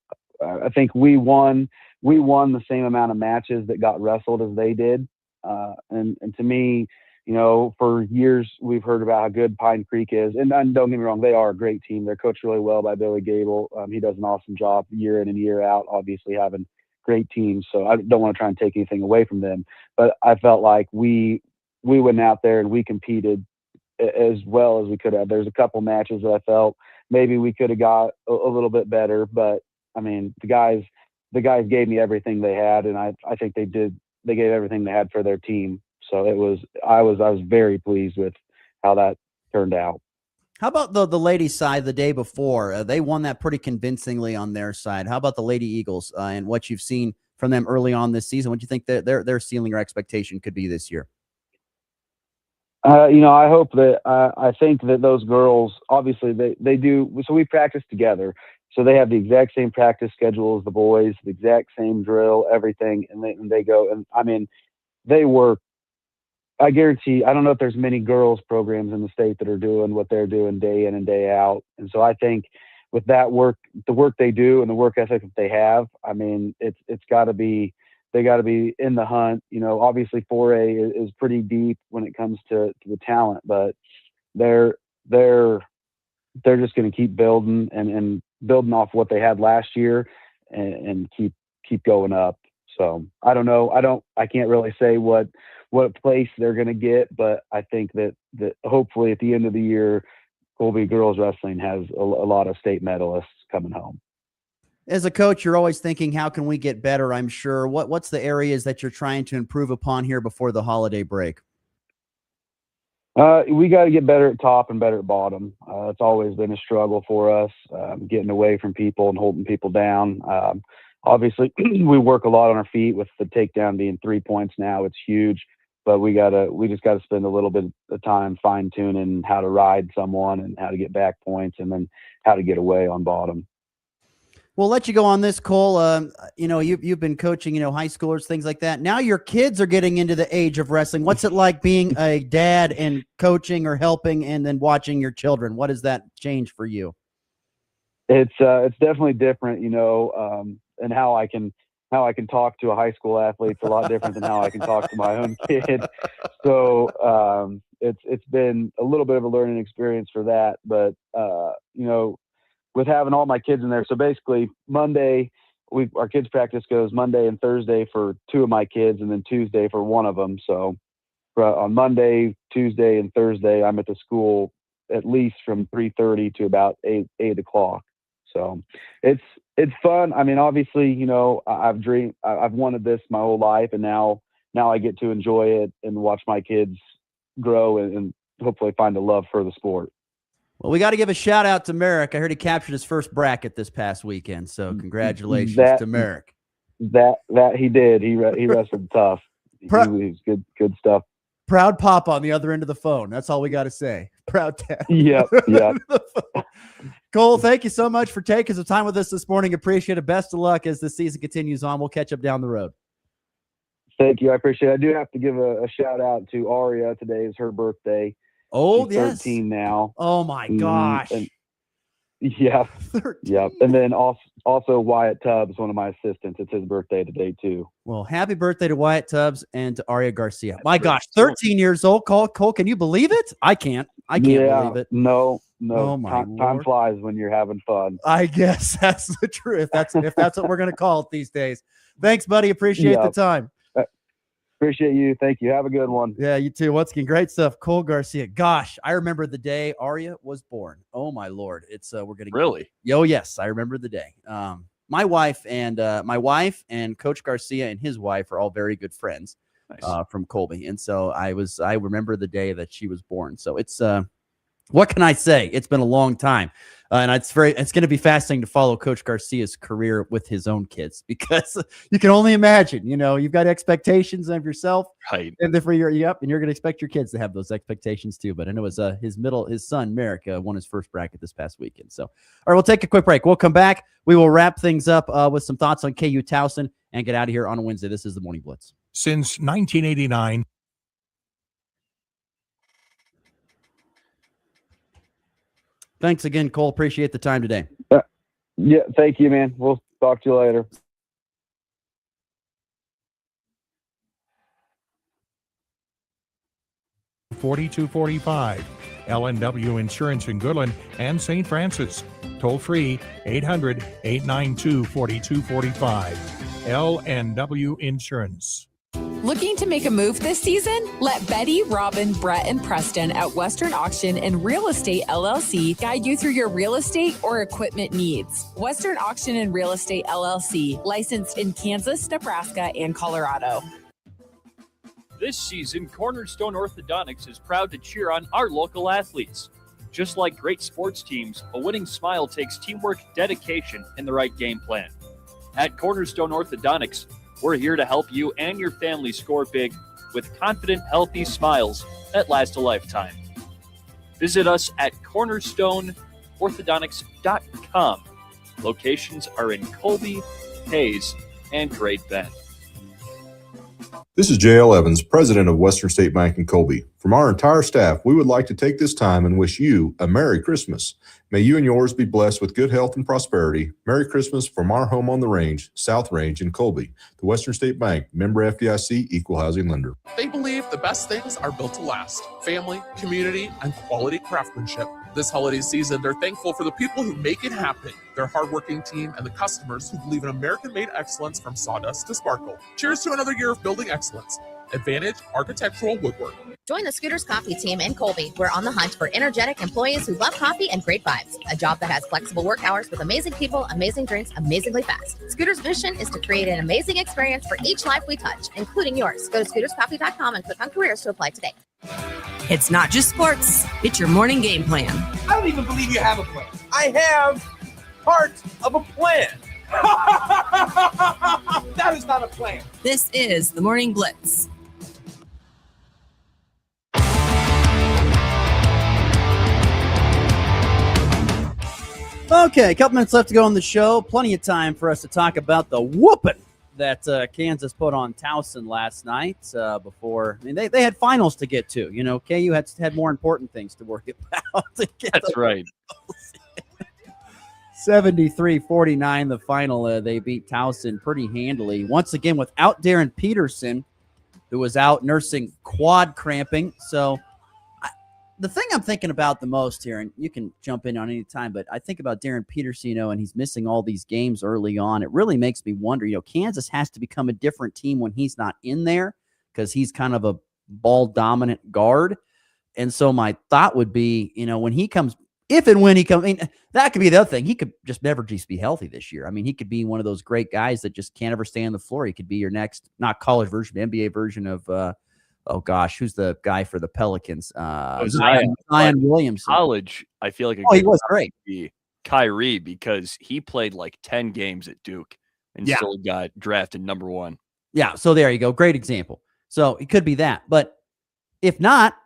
I think we won the same amount of matches that got wrestled as they did. And to me, for years we've heard about how good Pine Creek is, and don't get me wrong, they are a great team. They're coached really well by Billy Gable. He does an awesome job year in and year out, obviously having great teams. So I don't want to try and take anything away from them, but I felt like we went out there and we competed as well as we could have. There's a couple matches that I felt maybe we could have got a little bit better, but I mean, the guys gave me everything they had, and I think they gave everything they had for their team. So I was very pleased with how that turned out. How about the ladies' side the day before? They won that pretty convincingly on their side. How about the Lady Eagles and what you've seen from them early on this season? What do you think their ceiling or expectation could be this year? I hope that I think that those girls, obviously they do. So we practice together. So they have the exact same practice schedule as the boys, the exact same drill, everything. And they go, and I mean, they work. I guarantee, I don't know if there's many girls programs in the state that are doing what they're doing day in and day out. And so I think with that work, the work they do and the work ethic that they have, I mean, they got to be in the hunt. Obviously 4A is pretty deep when it comes to the talent, but they're just going to keep building and building off what they had last year and keep going up. So I don't know. I can't really say what place they're going to get, but I think that hopefully at the end of the year, Colby girls wrestling has a lot of state medalists coming home. As a coach, you're always thinking, how can we get better? I'm sure. What's the areas that you're trying to improve upon here before the holiday break? We got to get better at top and better at bottom. It's always been a struggle for us, getting away from people and holding people down. Obviously, we work a lot on our feet with the takedown being 3 points now. It's huge, but we just got to spend a little bit of time fine tuning how to ride someone and how to get back points and then how to get away on bottom. We'll let you go on this, Cole. You've been coaching, high schoolers, things like that. Now your kids are getting into the age of wrestling. What's it like being a dad and coaching or helping and then watching your children? What does that change for you? It's definitely different, and how I can talk to a high school athlete is a lot different than how I can talk to my own kid. So it's been a little bit of a learning experience for that, but with having all my kids in there. So basically Monday, our kids practice goes Monday and Thursday for 2 of my kids and then Tuesday for 1 of them. So on Monday, Tuesday, and Thursday, I'm at the school at least from 3:30 to about 8 o'clock. So it's fun. I mean, obviously, I've wanted this my whole life, and now I get to enjoy it and watch my kids grow and hopefully find a love for the sport. Well, we got to give a shout out to Merrick. I heard he captured his first bracket this past weekend, so congratulations to Merrick. That he did. He wrestled tough. He was good stuff. Proud pop on the other end of the phone. That's all we got to say. Proud dad. Yep. Cole, thank you so much for taking some time with us this morning. Appreciate it. Best of luck as the season continues on. We'll catch up down the road. Thank you. I appreciate it. I do have to give a shout out to Aria. Today is her birthday. Oh, She's yes. 13 now. Oh, my gosh. Yeah. Yep. And then also Wyatt Tubbs, one of my assistants. It's his birthday today, too. Well, happy birthday to Wyatt Tubbs and to Aria Garcia. My gosh, 13 years old. Cole, can you believe it? I can't believe it. No. Oh, my time flies when you're having fun. I guess that's the truth. If that's what we're going to call it these days. Thanks, buddy. Appreciate the time. Appreciate you. Thank you. Have a good one. Yeah, you too. Once again, great stuff. Cole Garcia. Gosh, I remember the day Aria was born. Oh my Lord. It's we're getting really. Oh yes, I remember the day. My wife and Coach Garcia and his wife are all very good friends. Nice. From Colby, and so I remember the day that she was born. So it's what can I say? It's been a long time. And it's going to be fascinating to follow Coach Garcia's career with his own kids, because you can only imagine, you've got expectations of yourself, right? And then and you're going to expect your kids to have those expectations too. But I know it was his son, Merrick, won his first bracket this past weekend. So, all right, we'll take a quick break. We'll come back. We will wrap things up with some thoughts on KU Towson and get out of here on a Wednesday. This is the Morning Blitz. Since 1989. Thanks again, Cole. Appreciate the time today. Yeah, thank you, man. We'll talk to you later. 4245. LNW Insurance in Goodland and St. Francis. Toll free 800-892-4245. LNW Insurance. Looking to make a move this season? Let Betty, Robin, Brett, and Preston at Western Auction and Real Estate LLC guide you through your real estate or equipment needs. Western Auction and Real Estate LLC, licensed in Kansas, Nebraska, and Colorado. This season, Cornerstone Orthodontics is proud to cheer on our local athletes. Just like great sports teams, a winning smile takes teamwork, dedication, and the right game plan. At Cornerstone Orthodontics, we're here to help you and your family score big with confident, healthy smiles that last a lifetime. Visit us at cornerstoneorthodontics.com. Locations are in Colby, Hayes, and Great Bend. This is J.L. Evans, president of Western State Bank in Colby. From our entire staff, we would like to take this time and wish you a Merry Christmas. May you and yours be blessed with good health and prosperity. Merry Christmas from our home on the range, South Range in Colby. The Western State Bank, member FDIC, equal housing lender. They believe the best things are built to last: family, community, and quality craftsmanship. This holiday season, they're thankful for the people who make it happen, their hardworking team, and the customers who believe in American-made excellence from sawdust to sparkle. Cheers to another year of building excellence. Advantage Architectural Woodwork. Join the Scooters Coffee team in Colby. We're on the hunt for energetic employees who love coffee and great vibes. A job that has flexible work hours with amazing people, amazing drinks, amazingly fast. Scooters' mission is to create an amazing experience for each life we touch, including yours. Go to scooterscoffee.com and click on careers to apply today. It's not just sports, it's your morning game plan. I don't even believe you have a plan. I have part of a plan. That is not a plan. This is the Morning Blitz. Okay, a couple minutes left to go on the show. Plenty of time for us to talk about the whooping that Kansas put on Towson last night. Before, I mean, they had finals to get to. You know, KU had more important things to worry about. That's right. 73-49, the final. They beat Towson pretty handily. Once again, without Darren Peterson, who was out nursing quad cramping. So the thing I'm thinking about the most here, and you can jump in on any time, but I think about Darren Peterson, you know, and he's missing all these games early on. It really makes me wonder, you know, Kansas has to become a different team when he's not in there because he's kind of a ball-dominant guard. And so my thought would be, you know, when he comes, if and when he comes, I mean, that could be the other thing. He could just never just be healthy this year. I mean, he could be one of those great guys that just can't ever stay on the floor. He could be your next, not college version, NBA version of, oh gosh, who's the guy for the Pelicans? Zion Williamson. College, I feel like he was great. Kyrie, because he played like 10 games at Duke and still got drafted number 1. Yeah, so there you go. Great example. So it could be that. But if not,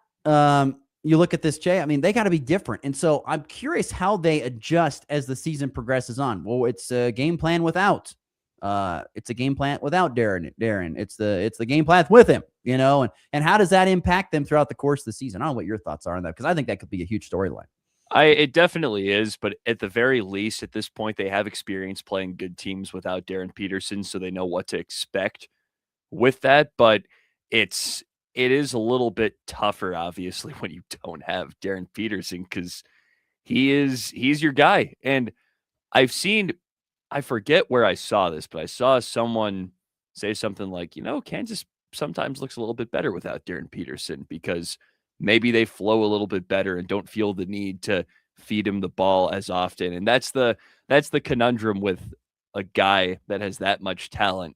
you look at this, Jay, I mean, they got to be different. And so I'm curious how they adjust as the season progresses on. Well, it's a game plan without. It's a game plan without Darren. It's the game plan with him, you know, and how does that impact them throughout the course of the season? I don't know what your thoughts are on that, because I think that could be a huge storyline. It definitely is, but at the very least, at this point, they have experience playing good teams without Darren Peterson, so they know what to expect with that. But it is a little bit tougher, obviously, when you don't have Darren Peterson, because he's your guy. And I forget where I saw this, but I saw someone say something like, you know, Kansas sometimes looks a little bit better without Darren Peterson because maybe they flow a little bit better and don't feel the need to feed him the ball as often. And that's the conundrum with a guy that has that much talent.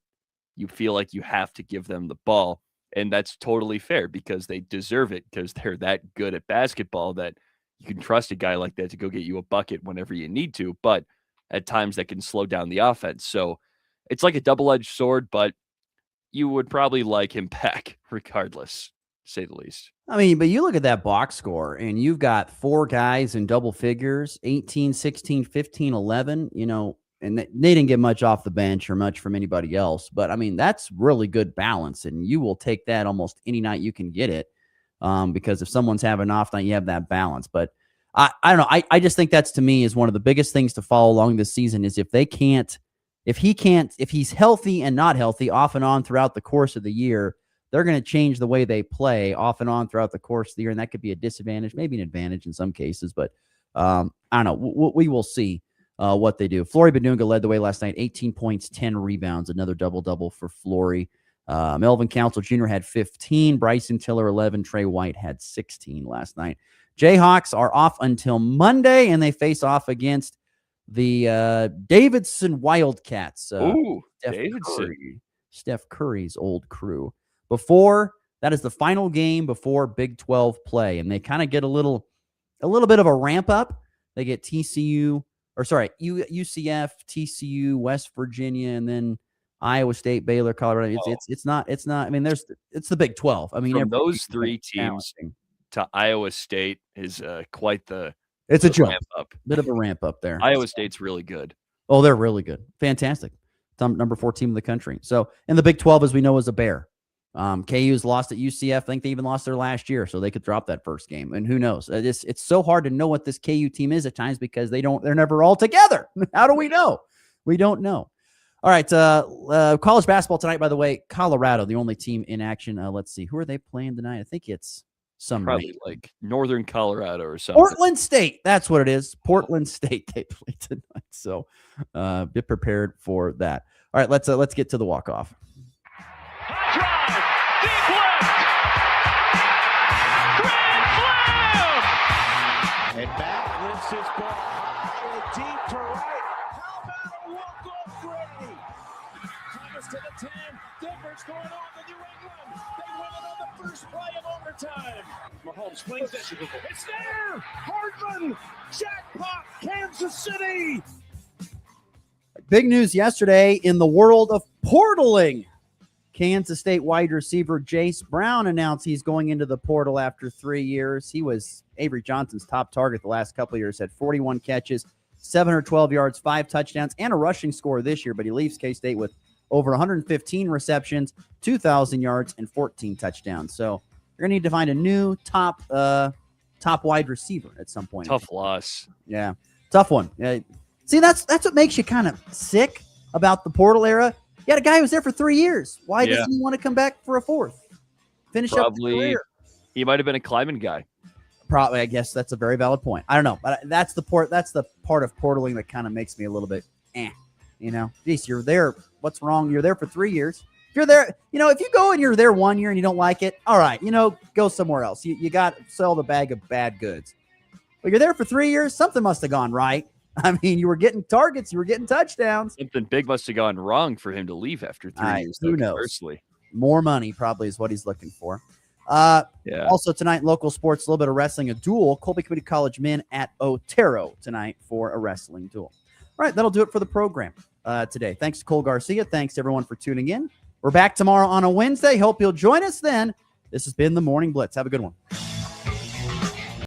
You feel like you have to give them the ball, and that's totally fair because they deserve it, because they're that good at basketball that you can trust a guy like that to go get you a bucket whenever you need to. But at times that can slow down the offense. So it's like a double-edged sword, but you would probably like him back regardless, to say the least. I mean, but you look at that box score and you've got 4 guys in double figures, 18, 16, 15, 11, you know, and they didn't get much off the bench or much from anybody else. But I mean, that's really good balance, and you will take that almost any night you can get it, because if someone's having an off night, you have that balance. But I don't know. I just think that's, to me, is one of the biggest things to follow along this season is if he's healthy and not healthy off and on throughout the course of the year, they're going to change the way they play off and on throughout the course of the year, and that could be a disadvantage, maybe an advantage in some cases. But I don't know. We will see what they do. Flory Badunga led the way last night, 18 points, 10 rebounds, another double-double for Flory. Melvin Council Jr. had 15, Bryson Tiller 11, Trey White had 16 last night. Jayhawks are off until Monday, and they face off against the Davidson Wildcats. Steph Curry's old crew. That is the final game before Big 12 play, and they kind of get a little bit of a ramp up. They get UCF, TCU, West Virginia, and then Iowa State, Baylor, Colorado. It's not. I mean, it's the Big 12. I mean, from those three teams to Iowa State is quite the. It's a jump. Ramp up. Bit of a ramp up there. Iowa State's really good. Oh, they're really good. Fantastic. Number 4 team in the country. So, and the Big 12, as we know, is a bear. KU's lost at UCF. I think they even lost their last year, so they could drop that first game. And who knows? It's so hard to know what this KU team is at times because they're never all together. How do we know? We don't know. All right. College basketball tonight, by the way, Colorado, the only team in action. Let's see. Who are they playing tonight? I think it's probably like Northern Colorado or something. Portland State. That's what it is. Portland State they play tonight. So be prepared for that. All right. Let's get to the walk-off. And back lifts his ball high and deep to right. How about a walk-off three? Thomas to the 10. Difference going on in New England. They win it on the first play of overtime. Mahomes flings it. It's there. Hardman. Jackpot. Kansas City. Big news yesterday in the world of portaling. Kansas State wide receiver Jace Brown announced he's going into the portal after 3 years. He was Avery Johnson's top target the last couple of years, had 41 catches, 712 yards, 5 touchdowns, and a rushing score this year, but he leaves K-State with over 115 receptions, 2,000 yards, and 14 touchdowns. So you're going to need to find a new top wide receiver at some point. Tough loss. Yeah, tough one. See, that's what makes you kind of sick about the portal era. You had a guy who was there for 3 years. Why doesn't he want to come back for a fourth? Finish up the career. He might have been a climbing guy. Probably, I guess that's a very valid point. I don't know, but that's the part of portaling that kind of makes me a little bit, geez, you're there. What's wrong? You're there for 3 years. If you're there, if you go and you're there 1 year and you don't like it, all right, go somewhere else. You got to sell the bag of bad goods. But you're there for 3 years. Something must have gone right. I mean, you were getting targets, you were getting touchdowns. Something big must have gone wrong for him to leave after 3 years. Who knows? Conversely. More money probably is what he's looking for. Also tonight, local sports, a little bit of wrestling, a duel. Colby Community College men at Otero tonight for a wrestling duel. All right, that'll do it for the program today. Thanks to Cole Garcia. Thanks to everyone for tuning in. We're back tomorrow on a Wednesday. Hope you'll join us then. This has been the Morning Blitz. Have a good one.